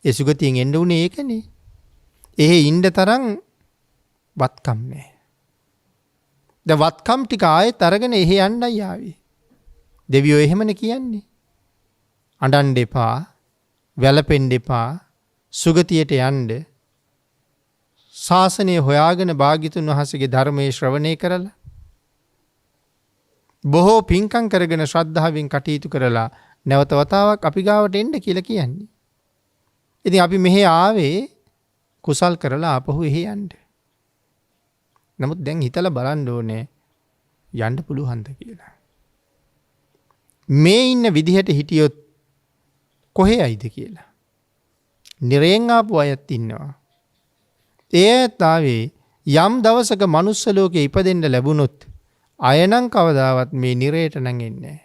ඒ සුගතියෙන් එන්න උනේ ඒකනේ. එහෙ ඉන්න තරම් වත්කම් නැහැ. දැන් වත්කම් ටික ආයෙත් අරගෙන එහෙ යන්නයි ආවේ. දෙවියෝ එහෙමනේ කියන්නේ. අඬන්න එපා, වැළපෙන්න එපා, සුගතියට යන්න. ශාසනය හොයාගෙන භාග්‍යතුන් වහන්සේගේ ධර්මයේ ශ්‍රවණය කරලා බොහෝ පින්කම් කරගෙන ශ්‍රද්ධාවෙන් කටයුතු කරලා නැවත වතාවක් අපි ගාවට එන්න කියලා කියන්නේ. ඉතින් අපි මෙහි ආවේ කුසල් කරලා ආපහු එහි යන්න. නමුත් දැන් හිතලා බලන්න ඕනේ යන්න පුළුවන්ද කියලා. මේ ඉන්න විදිහට හිටියොත් කොහේ යයිද කියලා. නිරයෙන් ආපු අයත් ඉන්නවා. ඒත් ආවේ යම් දවසක මනුස්ස ලෝකේ ඉපදෙන්න ලැබුණොත් අයනම් කවදාවත් මේ නිරයට නම් එන්නේ නැහැ.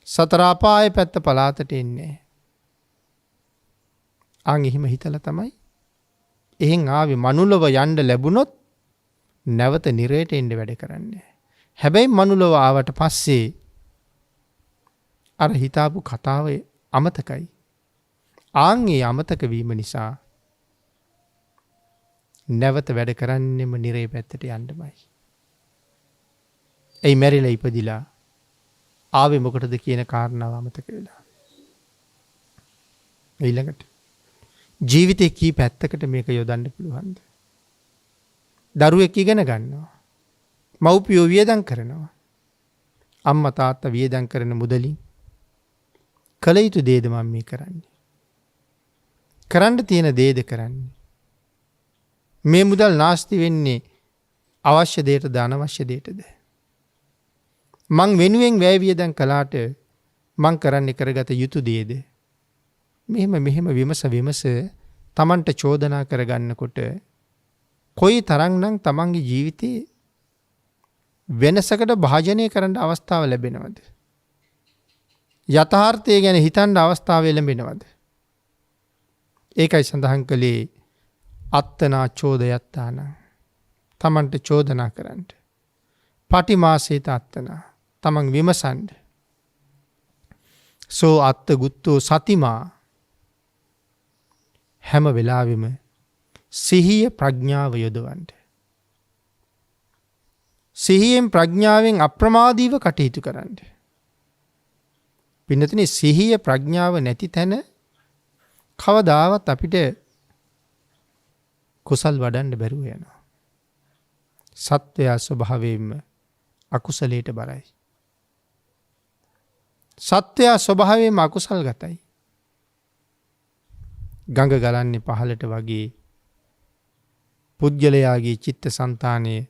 සතර අපායේ පැත්ත පලාතට එන්නේ. අන් එහෙම හිතලා තමයි එහෙන් ආවේ මනුලව යන්න ලැබුණොත් නැවත නිරයට එන්න වැඩ කරන්නේ. හැබැයි මනුලව ආවට පස්සේ අර හිතාපු කතාව අමතකයි. ආන් ඒ අමතක වීම නිසා නැවත වැඩ කරන්නෙම නිරේ පැත්තට යන්නමයි. එයි මැරිලා ඉපදිලා ආවේ මොකටද කියන කාරණාව අමතක වෙලා. ඊළඟට ජීවිතේ කී පැත්තකට මේක යොදන්න පුළුවන්ද? දරුවෙක් ඉගෙන ගන්නවා. මව්පියෝ වියදම් කරනවා. අම්මා තාත්තා වියදම් කරන මුදලින් කල යුතු දේද මම මේ කරන්නේ. කරන්න තියෙන දේද කරන්නේ. මේ මුදල් නාස්ති වෙන්නේ අවශ්‍ය දෙයටද අනවශ්‍ය දෙයටද? මං වෙනුවෙන් වැය වියදම් කළාට මං කරන්නේ කරගත යුතු දේද? මෙහෙම විමස තමන්ට චෝදනා කරගන්නකොට කොයි තරම්නම් තමන්ගේ ජීවිතේ වෙනසකට භාජනය කරන්න අවස්ථාව ලැබෙනවද? යථාර්ථය ගැන හිතන්න අවස්ථාව ලැබෙනවද? ඒකයි සඳහන් කළේ අත්තනා චෝදයත්තාන. තමන්ට චෝදනා කරන්න. පටිමාසේත අත්තනා. තමන් විමසන්ඩ. සෝ අත්ත ගුත්තෝ සතිමා. හැම වෙලාවෙම සිහිය ප්‍රඥාව යොදවන්ට. සිහියෙන් ප්‍රඥාවෙන් අප්‍රමාදීව කටයුතු කරන්න. පින්නතුනි සිහිය ප්‍රඥාව නැති තැන කවදාවත් අපිට කුසල් වඩන්න බැරුව යනවා. සත්වයා ස්වභාවයෙන්ම අකුසලයට බරයි. සත්වයා ස්වභාවයෙන්ම අකුසල් ගතයි. ගඟ ගලන්නේ පහළට වගේ පුද්ගලයාගේ චිත්ත සංතානයේ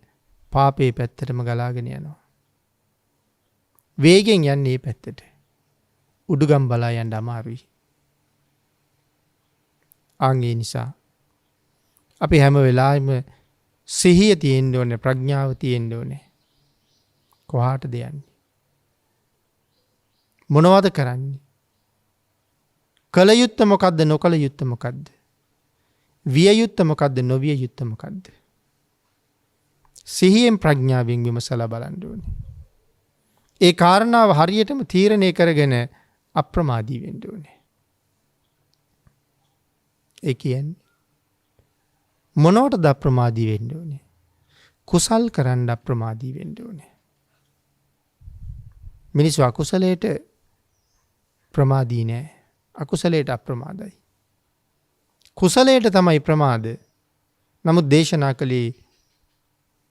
පාපේ පැත්තටම ගලාගෙන යනවා. වේගෙන් යන්නේ ඒ පැත්තට. උඩුගම් බලා යන්න අමාරුයි. ආන් ඒ නිසා අපි හැම වෙලාවෙම සිහිය තියෙන්න ඕනේ, ප්‍රඥාව තියෙන්න ඕනේ. කොහාටද යන්නේ? මොනවද කරන්නේ? කල යුත්තේ මොකද්ද? නොකල යුත්තේ මොකද්ද? විය යුත්තේ මොකද්ද? නොවිය යුත්තේ මොකද්ද? සිහියෙන් ප්‍රඥාවෙන් විමසලා බලන්න ඕනේ. ඒ කාරණාව හරියටම තීරණය කරගෙන අප්‍රමාදී වෙන්න ඕනේ. ඒ කියන්නේ මොනවටද අප්‍රමාදී වෙන්න ඕනේ? කුසල් කරන්න අප්‍රමාදී වෙන්න ඕනේ. මිනිස්සු අකුසලයට ප්‍රමාදී නෑ. අකුසලයට අප්‍රමාදයි. කුසලයට තමයි ප්‍රමාද. නමුත් දේශනා කළේ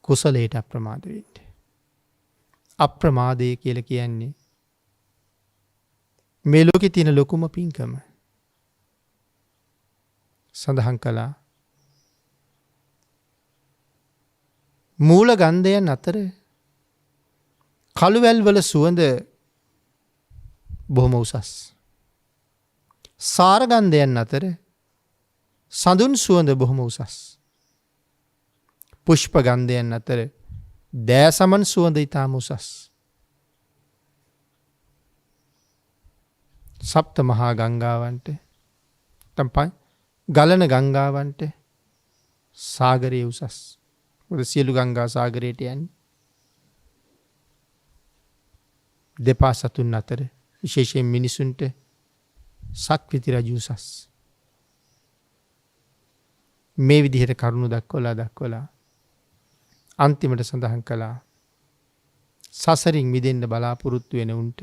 කුසලයට අප්‍රමාද වෙන්න. අප්‍රමාදය කියලා කියන්නේ මේ ලෝකේ තියෙන ලොකුම පින්කම. සඳහන් කළා මූල ගන්ධයන් අතර කළුවැල් වල සුවඳ බොහොම උසස්. සාර ගන්ධයන් අතර සඳුන් සුවඳ බොහොම උසස්. පුෂ්ප ගන්ධයන් අතර දෑසමන් සුවඳ ඉතාම උසස්. සප්ත මහා ගංගාවන්ට ගලන ගංගාවන්ට සාගරයේ උසස්. සියලු ගංගා සාගරයට යන්නේ. දෙපා සතුන් අතර විශේෂයෙන් මිනිසුන්ට සක්විති රජු උසස්. මේ විදිහට කරුණු දක්වලා අන්තිමට සඳහන් කළා සසරින් මිදෙන්න බලාපොරොත්තු වෙන උන්ට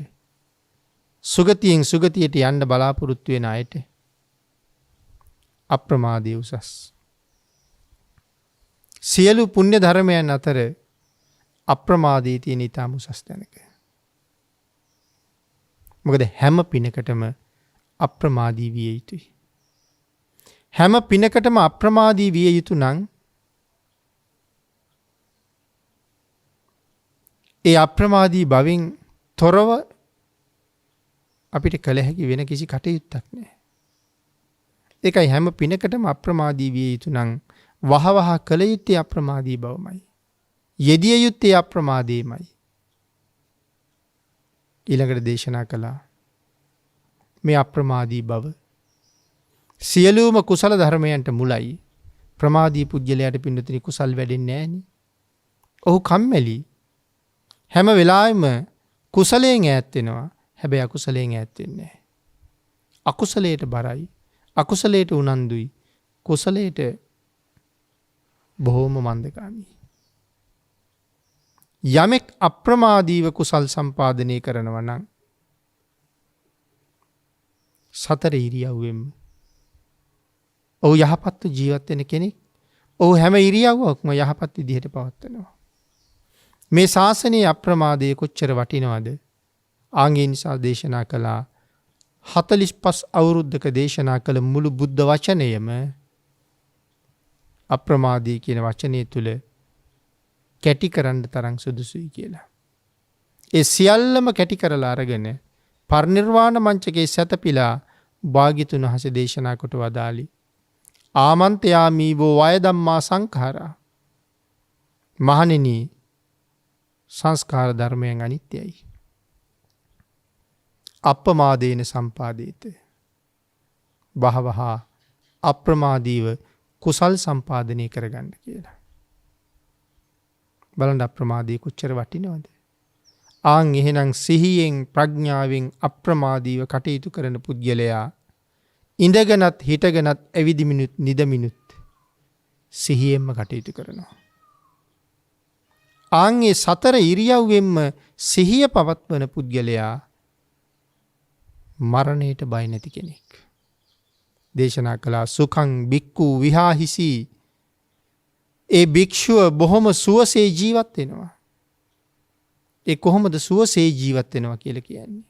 සුගතියෙන් සුගතියට යන්න බලාපොරොත්තු වෙන අයට අප්‍රමාදය උසස්. සියලු පුණ්‍ය ධර්මයන් අතර අප්‍රමාදී තියෙන ඉතාම උසස් තැනක. මොකද හැම පිනකටම අප්‍රමාදී විය යුතුයි. හැම පිනකටම අප්‍රමාදී විය යුතු නම් ඒ අප්‍රමාදී බවින් තොරව අපිට කළ හැකි වෙන කිසි කටයුත්තක් නෑ. ඒකයි හැම පිනකටම අප්‍රමාදී විය යුතු නම් වහවහ කළ යුත්තේ අප්‍රමාදී බවමයි. යෙදිය යුත්තේ අප්‍රමාදීමයි. ඊළඟට දේශනා කළා මේ අප්‍රමාදී බව සියලුම කුසල ධර්මයන්ට මුලයි. ප්‍රමාදී පුජ්‍යලයට පින්නතුනි කුසල් වැඩෙන්නේ නෑනේ. ඔහු කම්මැලි. හැම වෙලාවෙම කුසලයෙන් ඈත් වෙනවා. හැබැයි අකුසලයෙන් ඈත් වෙන්නේ නෑ. අකුසලයට බරයි. අකුසලයට උනන්දුයි. කුසලයට බොහෝම මන්දකාමී. යමෙක් අප්‍රමාදීව කුසල් සම්පාදනය කරනවා නම් සතර ඉරියව්වෙම ඔහු යහපත්ව ජීවත් වෙන කෙනෙක්. ඔහු හැම ඉරියව්වක්ම යහපත් විදිහට පවත්වනවා. මේ ශාසනයේ අප්‍රමාදය කොච්චර වටිනවද? ආන්ගේ නිසා දේශනා කළා 45 අවුරුද්දක දේශනා කළ මුළු බුද්ධ වචනයම අප්‍රමාදී කියන වචනය තුල කැටි කරන්න තරම් සුදුසුයි කියලා. ඒ සියල්ලම කැටි කරලා අරගෙන පරිනිර්වාණ මංචකේ සැතපීලා භාග්‍යතුන් වහන්සේ දේශනා කොට වදාළි. ආමන්ත්‍යාමි වූ වය ධම්මා සංඛාරා. මහණෙනි සංස්කාර ධර්මයන් අනිත්‍යයි. අප්‍රමාදේන සම්පාදේත. බහවහ අප්‍රමාදීව කුසල් සම්පාදනය කරගන්න කියලා. බලන්න අප්‍රමාදී කොච්චර වටිනවද? ආන් එහෙනම් සිහියෙන් ප්‍රඥාවෙන් අප්‍රමාදීව කටයුතු කරන පුද්ගලයා ඉඳගෙනත් හිටගෙනත් ඇවිදිමිනුත් නිදමිනුත් සිහියෙන්ම කටයුතු කරනවා. ආන්ගේ සතර ඉරියව්වෙන්ම සිහිය පවත්වන පුද්ගලයා මරණයට බය නැති කෙනෙක්. දේශනා කළා සුඛං බික්ඛු විහාහිසි. ඒ භික්ෂුව බොහොම සුවසේ ජීවත් වෙනවා. ඒ කොහොමද සුවසේ ජීවත් වෙනවා කියලා කියන්නේ?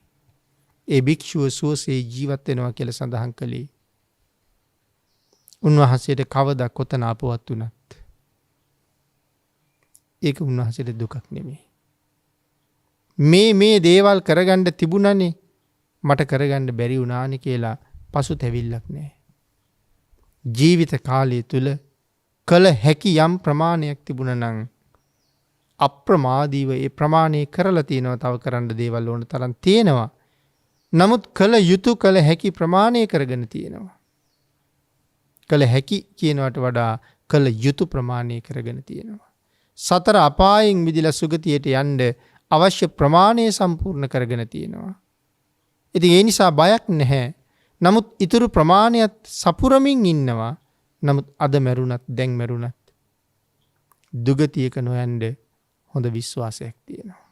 ඒ භික්ෂුව සුවසේ ජීවත් වෙනවා කියලා සඳහන් කළේ උන්වහන්සේට කවදා කොතන අපවත් වුණත් ඒක උන්වහන්සේට දුකක් නෙමෙයි. මේ දේවල් කරගන්න තිබුණනේ මට කරගන්න බැරි වුණානේ කියලා පසුතැවිල්ලක් නැහැ. ජීවිත කාලය තුල කළ හැකි යම් ප්‍රමාණයක් තිබුණා නම් අප්‍රමාදීව ඒ ප්‍රමාණය කරලා තියෙනවා. තව කරන්න දේවල් ඕන තරම් තියෙනවා. නමුත් කළ යුතු කළ හැකි ප්‍රමාණය කරගෙන තියෙනවා. කළ හැකි කියනවට වඩා කළ යුතු ප්‍රමාණය කරගෙන තියෙනවා. සතර අපායෙන් මිදලා සුගතියට යන්න අවශ්‍ය ප්‍රමාණය සම්පූර්ණ කරගෙන තියෙනවා. ඉතින් ඒ නිසා බයක් නැහැ. නමුත් ඊතුරු ප්‍රමාණයත් සපුරමින් ඉන්නවා. නමුත් අද මැරුණත් දැන් මැරුණත් දුගතියක නොයන්ඩ හොඳ විශ්වාසයක් තියෙනවා.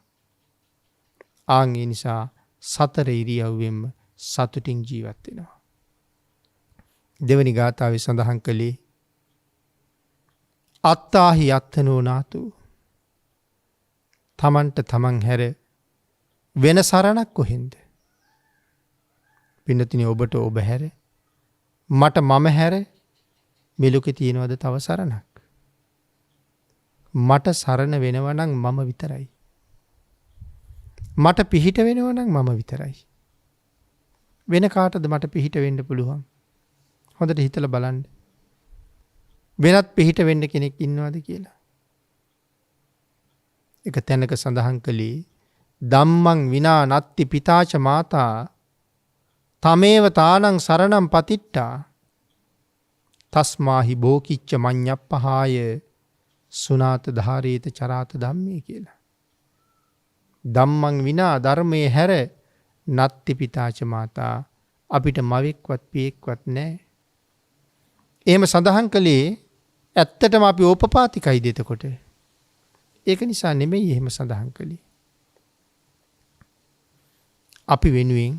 ආන්ගේ නිසා සතර ඉරියව්වෙන්ම සතුටින් ජීවත් වෙනවා. දෙවනි ගාථාවේ සඳහන් කළේ අත්තාහි අත්තනෝ නාතු. තමන්ට තමන් හැර වෙන සරණක් කොහෙන්ද? පින්නතිනි ඔබට ඔබ හැර මට මම හැර මේ ලෝකේ තියෙනවද තව සරණක්? මට සරණ වෙනවා නම් මම විතරයි. මට පිහිට වෙනවා නම් මම විතරයි. වෙන කාටද මට පිහිට වෙන්න පුළුවන්? හොඳට හිතලා බලන්න. වෙනත් පිහිට වෙන්න කෙනෙක් ඉන්නවද කියලා? එක තැනක සඳහන් කළේ ධම්මං විනා නත්ති පිතාච මාතා තමේව තානං සරණං පතිට්ඨා තස්මාහි බෝකිච්ච මඤ්ඤප්පහාය සුනාත ධාරේත චරාත ධම්මේ කියලා. ධම්මං විනා ධර්මයේ හැර නත්ති පිතාච මාතා අපිට මවෙක්වත් පියෙක්වත් නැහැ. එහෙම සඳහන් කළේ ඇත්තටම අපි ඕපපාතිකයි දෙතකොට. ඒක නිසා නෙමෙයි එහෙම සඳහන් කළේ. අපි වෙනුවෙන්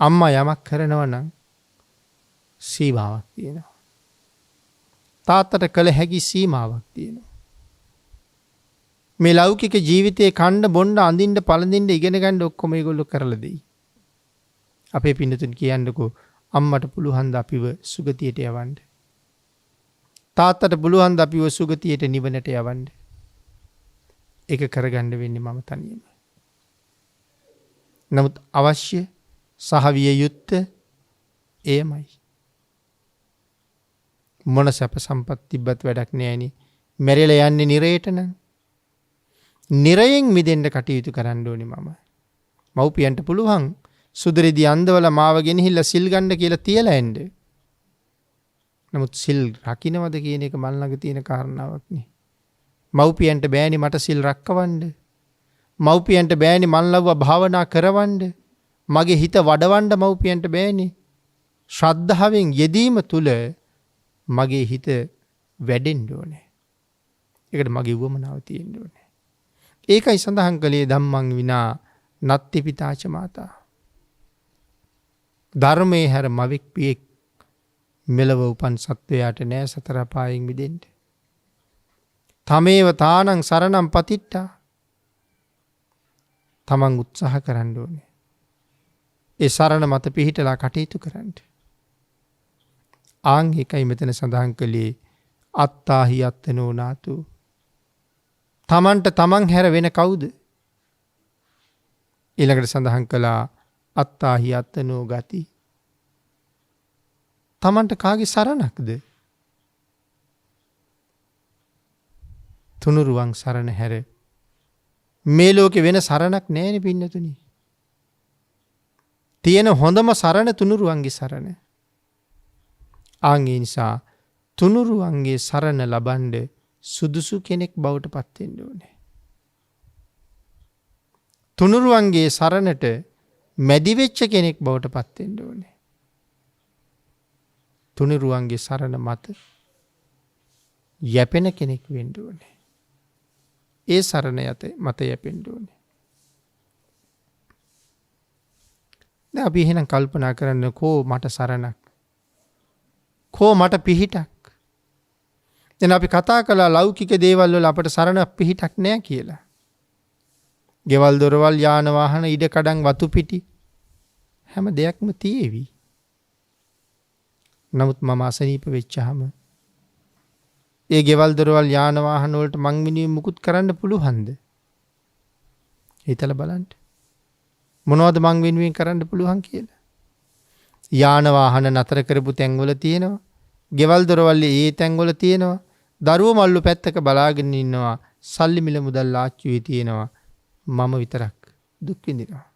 අම්මා යමක් කරනවා නම් සීමාවක් තියෙනවා. තාත්තට කළ හැකි සීමාවක් තියෙනවා. මේ ලෞකික ජීවිතයේ කන්න බොන්න අඳින්න පළඳින්න ඉගෙන ගන්න ඔක්කොම ඒගොල්ලෝ කරලා දෙයි. අපේ පින්නතුන් කියන්නකෝ අම්මට පුළුවන් ද අපිව සුගතියට යවන්න? තාත්තට පුළුවන් ද අපිව සුගතියට නිවනට යවන්න? ඒක කරගන්න වෙන්නේ මම තනියම. නමුත් අවශ්‍ය සහ විය යුත්තේ එයමයි. මොන සැප සම්පත් තිබ්බත් වැඩක් නෑනේ. මැරිලා යන්නේ නිරේට නම්. නිරයෙන් මිදෙන්න කටයුතු කරන්න ඕනේ මම. මව්පියන්ට පුළුවන් සුදරෙදි අන්දවල මාව ගෙනහිල්ලා සිල් ගන්න කියලා තියලා එන්න. නමුත් සිල් රකින්නවද කියන එක මල් ළඟ තියෙන කාරණාවක් නේ. මව්පියන්ට බෑනේ මට සිල් රැකවන්න. මව්පියන්ට බෑනේ මන් ලව්ව භාවනා කරවන්න. මගේ හිත වඩවන්න මව්පියන්ට බෑනේ. ශ්‍රද්ධාවෙන් යෙදීම තුල මගේ හිත වැඩෙන්න ඕනේ. ඒකට මගේ උවමනාව තියෙන්න ඕනේ. ඒකයි සඳහන් කළේ ධම්මං විනා නත්ති පිතාච මාතා. ධර්මයේ හැර මවෙක් පියෙක් මෙලව උපන් සත්වයාට නෑ සතර පායෙන් මිදෙන්න. තමේව තානං සරණං පතිට්ඨා. තමන් උත්සාහ කරන්න ඕනේ. ඒ සරණ මත පිහිටලා කටයුතු කරන්න. ආන් එකයි මෙතන සඳහන් කළේ අත්තාහි අත්තනෝ නාතු. තමන්ට තමන් හැර වෙන කවුද? ඊළඟට සඳහන් කළා අත්තාහි අත්තනෝ ගති. තමන්ට කාගේ සරණක්ද? තුනුරුවන් සරණ හැර මේ ලෝකේ වෙන සරණක් නැහැනේ පින්නතුනි. තියෙන හොඳම සරණ තුනුරුවන්ගේ සරණ. ආන් ඒ නිසා තුනුරුවන්ගේ සරණ ලබන්න සුදුසු කෙනෙක් බවට පත් වෙන්න ඕනේ. තුනුරුවන්ගේ සරණට මැදි වෙච්ච කෙනෙක් බවට පත් වෙන්න ඕනේ. තුනුරුවන්ගේ සරණ මත යැපෙන කෙනෙක් වෙන්න ඕනේ. ඒ සරණ යත මත යැපෙන්න ඕනේ. දැන් අපි එහෙනම් කල්පනා කරන්න කෝ මට සරණක්, කෝ මට පිහිටක්. දැන් අපි කතා කළා ලෞකික දේවල් වල අපට සරණක් පිහිටක් නෑ කියලා. ගෙවල් දොරවල් යාන වාහන ඉඩකඩම් වතු පිටි හැම දෙයක්ම තියේවි. නමුත් මම අසනීප වෙච්චාම ඒ ගෙවල් දොරවල් යාන වාහන වලට මං මිනිහ මුකුත් කරන්න පුළුවන්ද? හිතලා බලන්න. මොනවද මං වෙනුවෙන් කරන්න පුළුවන් කියලා? යාන වාහන නතර කරපු තැන්වල තියෙනවා. ගෙවල් දොරවල් ඒ තැන්වල තියෙනවා. දරුවෝ මල්ලු පැත්තක බලාගෙන ඉන්නවා. සල්ලි මිල මුදල් ආච්චුවේ තියෙනවා. මම විතරක් දුක් විඳිනවා.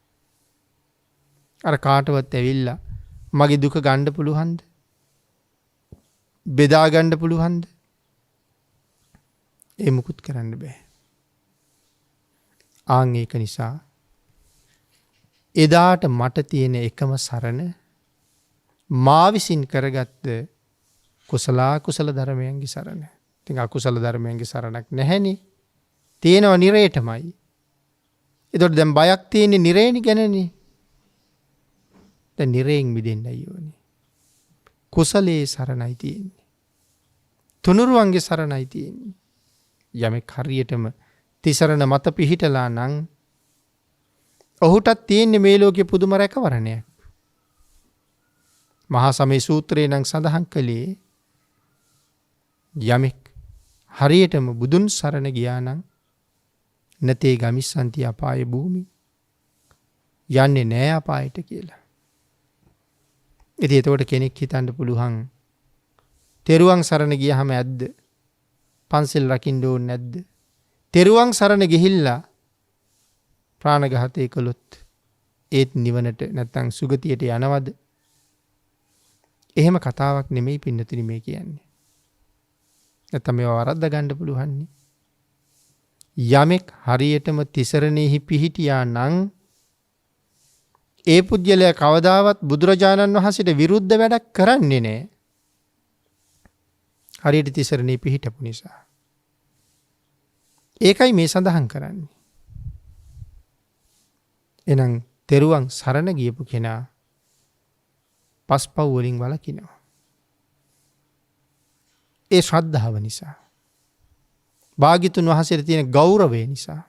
අර කාටවත් ඇවිල්ලා මගේ දුක ගන්න පුළුවන්ද? බෙදා ගන්න පුළුවන්ද? ඒ මුකුත් කරන්න බෑ. ආන් ඒක නිසා එදාට මට තියෙන එකම සරණ මා විසින් කරගත්ත කුසල ධර්මයන්ගේ සරණ. ඉතින් අකුසල ධර්මයන්ගේ සරණක් නැහැනේ. තියෙනව නිරේටමයි. එතකොට දැන් බයක් තියෙන්නේ නිරේනි ගැනනේ. දැන් නිරේන් මිදෙන්නයි ඕනේ. කුසලයේ සරණයි තියෙන්නේ. තුනුරුවන්ගේ සරණයි තියෙන්නේ. යමෙක් හරියටම තිසරණ මත පිහිටලා නම් ඔහුටත් තියෙන්නේ මේ ලෝකේ පුදුම රැකවරණයක්. මහා සමය සූත්‍රයේ නම් සඳහන් කළේ යමෙක් හරියටම බුදුන් සරණ ගියා නම් නතේ ගමිස්සන්ති අපාය භූමි යන්නේ නෑ අපායට කියලා. ඉතින් එතකොට කෙනෙක් හිතන්න පුළුවන් තෙරුවන් සරණ ගියහම ඇද්ද? පන්සල් රකින්න ඕනේ නැද්ද? තෙරුවන් සරණ ගිහිල්ලා ප්‍රාණඝාතය කළොත් ඒත් නිවනට නැත්තම් සුගතියට යනවද? එහෙම කතාවක් නෙමෙයි පින්නතුනි මේ කියන්නේ. නැත්තම් මේවා වරද්දා ගන්න පුළුවන්. යමෙක් හරියටම තිසරණෙහි පිහිටියා නම් ඒ පුජ්‍යලයා කවදාවත් බුදුරජාණන් වහන්සේට විරුද්ධ වැඩක් කරන්නේ නැහැ. හරියට තිසරණෙහි පිහිටපු නිසා. ඒකයි මේ සඳහන් කරන්නේ. එහෙනම් තෙරුවන් සරණ ගියපු කෙනා පස්පව් වලින් වළකිනවා. ඒ ශ්‍රද්ධාව නිසා. භාග්‍යතුන් වහන්සේට තියෙන ගෞරවය නිසා.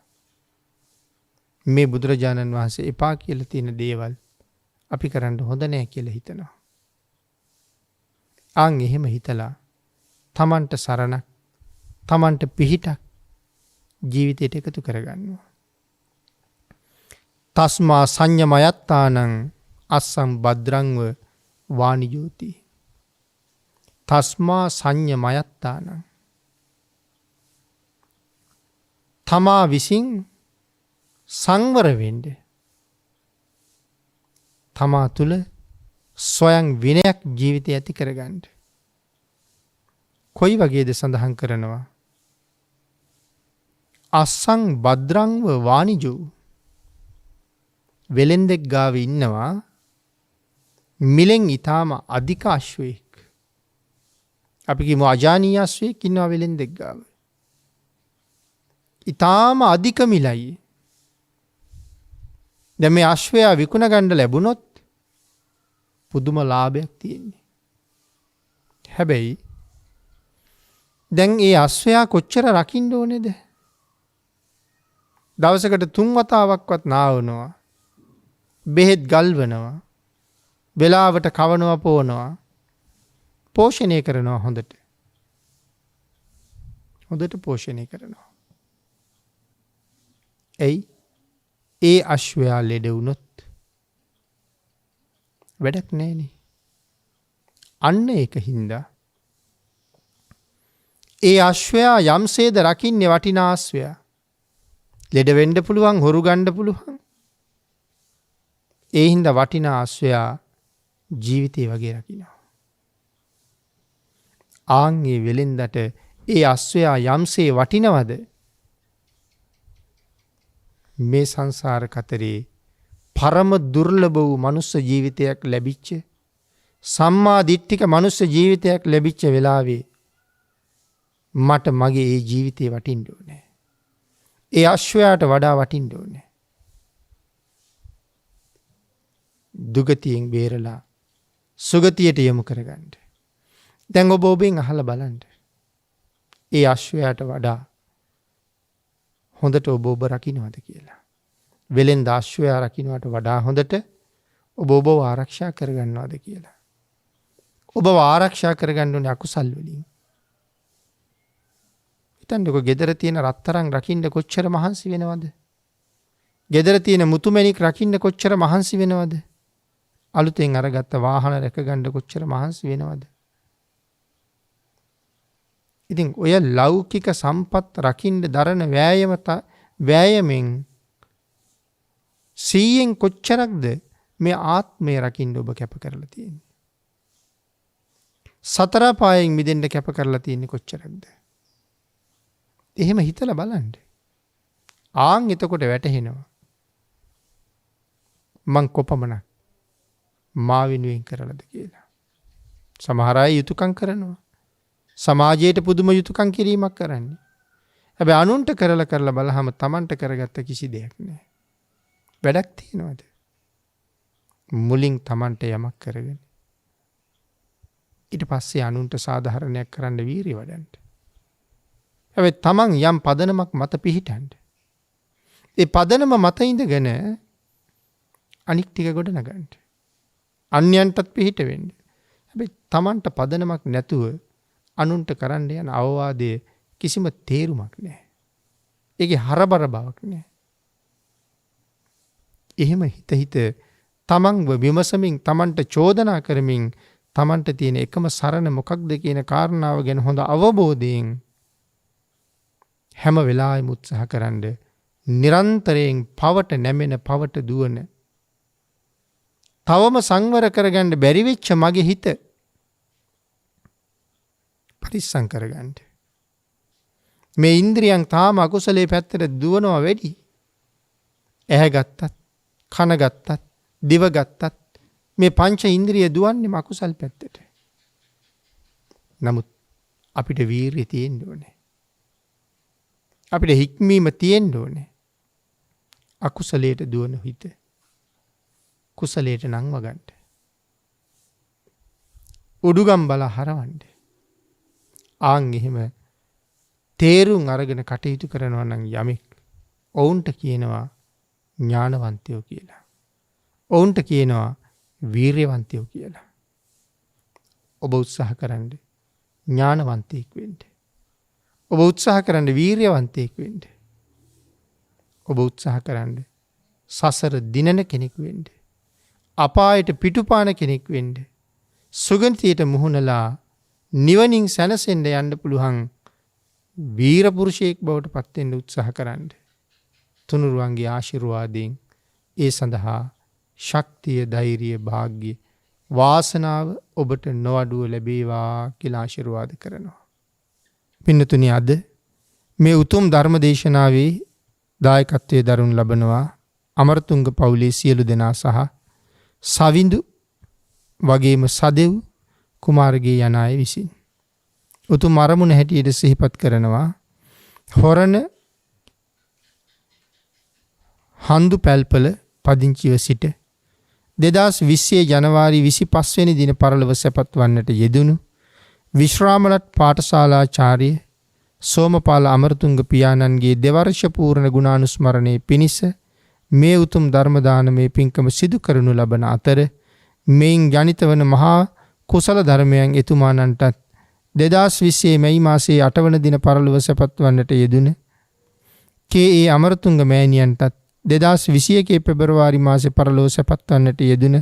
මේ බුදුරජාණන් වහන්සේ එපා කියලා තියෙන දේවල් අපි කරන්න හොඳ නැහැ කියලා හිතනවා. ආන් එහෙම හිතලා තමන්ට සරණක් තමන්ට පිහිටක් ජීවිතයට එකතු කරගන්නවා. තස්මා සංයමයත්තානං අස්සම් භද්‍රංව වානිජෝති. තස්මා සංයමයත්තානං තමා විසින් සංවර වෙන්න. තමා තුළ ස්වයං විනයක් ජීවිතය ඇති කරගන්න. කොයි වගේද සඳහන් කරනවා? අස්සං භද්‍රංව වානිජෝ. වෙලෙන්දෙක් ගාව ඉන්නවා මිලෙන් ඊටාම අධික අශ්වයෙක්. අපි කියමු අජානීය අශ්වයෙක් ඉන්නවා වෙලෙන්දෙක් ගාව. ඊටාම අධික මිලයි. දැන් මේ අශ්වයා විකුණ ගන්න ලැබුණොත් පුදුම ලාභයක් තියෙන්නේ. හැබැයි දැන් ඒ අශ්වයා කොච්චර රකින්න ඕනේද? දවසකට 3 වතාවක්වත් නාවනවා. බෙහෙත් ගල්වනවා. වෙලාවට කවනවා පොවනවා. පෝෂණය කරනවා හොඳට. හොඳට පෝෂණය කරනවා. එයි ඒ අශ්වයා ලෙඩ වුණොත් වැඩක් නැහැනේ. අන්න ඒක හින්දා ඒ අශ්වයා යම්සේද රකින්නේ වටිනා අශ්වයා. ලෙඩ වෙන්න පුළුවන්, හොරු ගන්න පුළුවන්. ඒ හින්දා වටිනා අශ්වයා ජීවිතේ වගේ රකින්නවා. ආන් ඒ වෙලෙන්දට ඒ අශ්වයා යම්සේ වටිනවද? මේ සංසාර කතරේ පරම දුර්ලභ වූ මනුස්ස ජීවිතයක් ලැබිච්ච, සම්මා දිට්ඨික මනුස්ස ජීවිතයක් ලැබිච්ච වෙලාවේ මට මගේ ඒ ජීවිතේ වටින්න ඕනේ. ඒ අශ්වයාට වඩා වටින්න ඕනේ. දුගතියෙන් බේරලා සුගතියට යොමු කරගන්න. දැන් ඔබ ඔබෙන් අහලා බලන්න. ඒ අශ්වයාට වඩා හොඳට ඔබ රකින්නවද කියලා. වෙලෙන්ද අශ්වයා රකින්නට වඩා හොඳට ඔබ ආරක්ෂා කරගන්නවද කියලා. ඔබ ආරක්ෂා කරගන්න ඕනේ අකුසල් වලින්. හිතන්නකෝ ගෙදර තියෙන රත්තරන් රකින්න කොච්චර මහන්සි වෙනවද? ගෙදර තියෙන මුතුමැණික් රකින්න කොච්චර මහන්සි වෙනවද? අලුතෙන් අරගත්ත වාහන රැකගන්න කොච්චර මහන්සි වෙනවද? ඉතින් ඔය ලෞකික සම්පත් රකින්න දරන වෑයමෙන් 100න් කොච්චරක්ද මේ ආත්මය රකින්න ඔබ කැප කරලා තියෙන්නේ? සතර පායෙන් මිදෙන්න කැප කරලා තියෙන්නේ කොච්චරක්ද? එහෙම හිතලා බලන්න. ආන් එතකොට වැටහෙනවා. මං කොපමණක් මා වෙනුවෙන් කරලාද කියලා. සමහර අය යුතුයකම් කරනවා. සමාජයට පුදුම යුතුයකම් කිරීමක් කරන්නේ. හැබැයි අනුන්ට කරලා බලහම Tamanට කරගත්ත කිසි දෙයක් නැහැ. වැඩක් තියනවද? මුලින් Tamanට යමක් කරගෙන ඊට පස්සේ අනුන්ට සාධාරණයක් කරන්න වීරිය වඩන්න. හැබැයි Taman යම් පදනමක් මත පිහිටන්න. ඒ පදනම මත ඉඳගෙන අනික් ටික ගොඩ නගන්න. අන්‍යයන්ටත් පිහිට වෙන්න. හැබැයි Tamanට පදනමක් නැතුව අනුන්ට කරන්න යන අවවාදයේ කිසිම තේරුමක් නැහැ. ඒකේ හරබර බවක් නැහැ. එහෙම හිත තමන්ව විමසමින් තමන්ට චෝදනා කරමින් තමන්ට තියෙන එකම සරණ මොකක්ද කියන කාරණාව ගැන හොඳ අවබෝධයෙන් හැම වෙලාවෙම උත්සාහ කරන්න නිරන්තරයෙන් පවට නැමෙන පවට දුවන තවම සංවර කරගන්න බැරි වෙච්ච මගේ හිත පරිස්සම් කරගන්න. මේ ඉන්ද්‍රියන් තාම අකුසලයේ පැත්තට දුවනවා වැඩි. ඇහැ ගත්තත්, කන ගත්තත්, දිව ගත්තත් මේ පංච ඉන්ද්‍රිය දුවන්නේ අකුසල් පැත්තට. නමුත් අපිට වීරිය තියෙන්න ඕනේ. අපිට හික්මීම තියෙන්න ඕනේ. අකුසලයට දුවන හිත කුසලයට නංව ගන්න. උඩුගම් බලා හරවන්න. ආන් එහෙම තේරුම් අරගෙන කටයුතු කරනවා නම් යමෙක් ඔවුන්ට කියනවා ඥානවන්තයෝ කියලා. ඔවුන්ට කියනවා වීර්යවන්තයෝ කියලා. ඔබ උත්සාහ කරන්න ඥානවන්තයෙක් වෙන්න. ඔබ උත්සාහ කරන්න වීර්යවන්තයෙක් වෙන්න. ඔබ උත්සාහ කරන්න සසර දිනන කෙනෙක් වෙන්න. අපායට පිටුපාන කෙනෙක් වෙන්න. සුගතියට මුහුණලා නිවනින් සැනසෙන්න යන්න පුළුවන් වීර පුරුෂයෙක් බවට පත් වෙන්න උත්සාහ කරන්න. තුනුරුවන්ගේ ආශිර්වාදයෙන් ඒ සඳහා ශක්තිය, ධෛර්යය, වාග්ය, වාසනාව ඔබට නොඅඩුව ලැබේවා කියලා ආශිර්වාද කරනවා. පින්නතුනි, අද මේ උතුම් ධර්ම දේශනාවේ දායකත්වයේ දරනු ලබනවා අමරතුංග පවුලේ සියලු දෙනා සහ සවිඳු වගේම සදෙව් කුමාරගේ යන අය විසින්. උතුම් අරමුණ හැටියට සිහිපත් කරනවා හොරණ හන්දු පැල්පල පදිංචිව සිට 2020 ජනවාරි 25 වෙනි දින පරලොව සැපත් වන්නට යෙදුණු විශ්‍රාමලත් පාඨශාලාචාර්ය සෝමපාල අමරතුංග පියාණන්ගේ දෙවර්ෂ පූර්ණ ගුණානුස්මරණයේ පිණිස මේ උතුම් ධර්ම දානමේ පින්කම සිදු කරනු ලබන අතර මෙයින් ජනිත වන මහා කුසල ධර්මයන් එතුමාණන්ටත් 2020 මැයි මාසයේ 8 වන දින පරලොව සැපත් වන්නට යෙදුණ කේ.ඒ. අමරතුංග මෑණියන්ටත් 2021 පෙබරවාරි මාසේ පරලොව සැපත් වන්නට යෙදුණ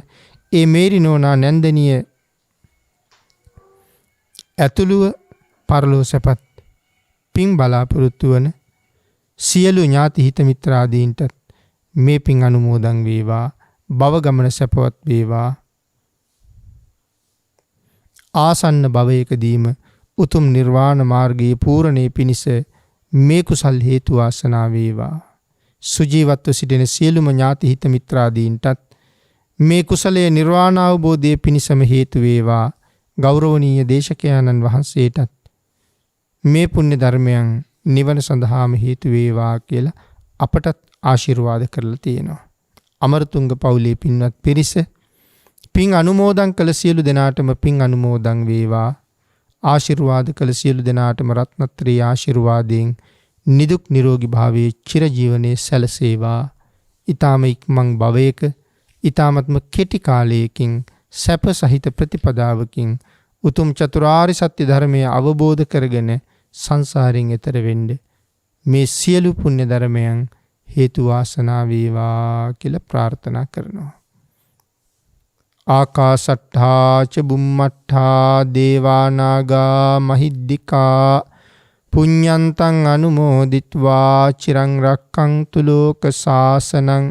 ඒ මේරි නෝනා නැන්දනිය ඇතුළුව පරලොව සැපත් පින් බලාපොරොත්තු වන සියලු ඥාති හිත මිත්‍රාදීන්ටත් මේ පින් අනුමෝදන් වේවා. භව ගමන සැපවත් වේවා. ආසන්න භවයකදීම උතුම් නිර්වාණ මාර්ගයේ පූර්ණේ පිණිස මේ කුසල් හේතු වාසනා වේවා. සුජීවත්ව සිටින සියලුම ඥාති හිත මිත්‍රාදීන්ටත් මේ කුසලයේ නිර්වාණ අවබෝධයේ පිණිසම හේතු වේවා. ගෞරවනීය දේශකයන්න් වහන්සේටත් මේ පුණ්‍ය ධර්මයන් නිවන සඳහාම හේතු වේවා කියලා අපටත් ආශිර්වාද කරලා තියෙනවා. අමරතුංග පවුලේ පින්වත් පිරිස පින් අනුමෝදන් කළ සියලු දෙනාටම පින් අනුමෝදන් වේවා. ආශිර්වාද කළ සියලු දෙනාටම රත්නත්‍රී ආශිර්වාදයෙන් නිදුක් නිරෝගී භාවයේ චිරජීවනයේ සැලසේවා. ඊ타ම ඉක්මන් භවයක ඊ타මත්ම කෙටි කාලයකින් සැප සහිත ප්‍රතිපදාවකින් උතුම් චතුරාර්ය සත්‍ය ධර්මය අවබෝධ කරගෙන සංසාරයෙන් එතර වෙන්න මේ සියලු පුණ්‍ය ධර්මයන් හේතු වාසනා වේවා කියලා ප්‍රාර්ථනා කරනවා. ආකාසට්ඨා ච බුම්මට්ඨා දේවා නාග මහිද්దికා පුඤ්ඤන්තං අනුමෝදිත්වා චිරං රක්ඛන්තු ලෝක සාසනං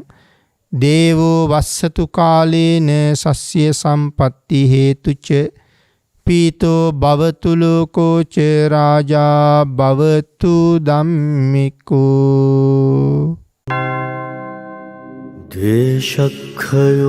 දේවෝ වස්සතු කාලේන සස්්‍ය සම්පatti හේතුච පීතෝ භවතු ලෝකෝ ච රාජා භවතු ධම්මිකෝ දේශක්ඛයෝ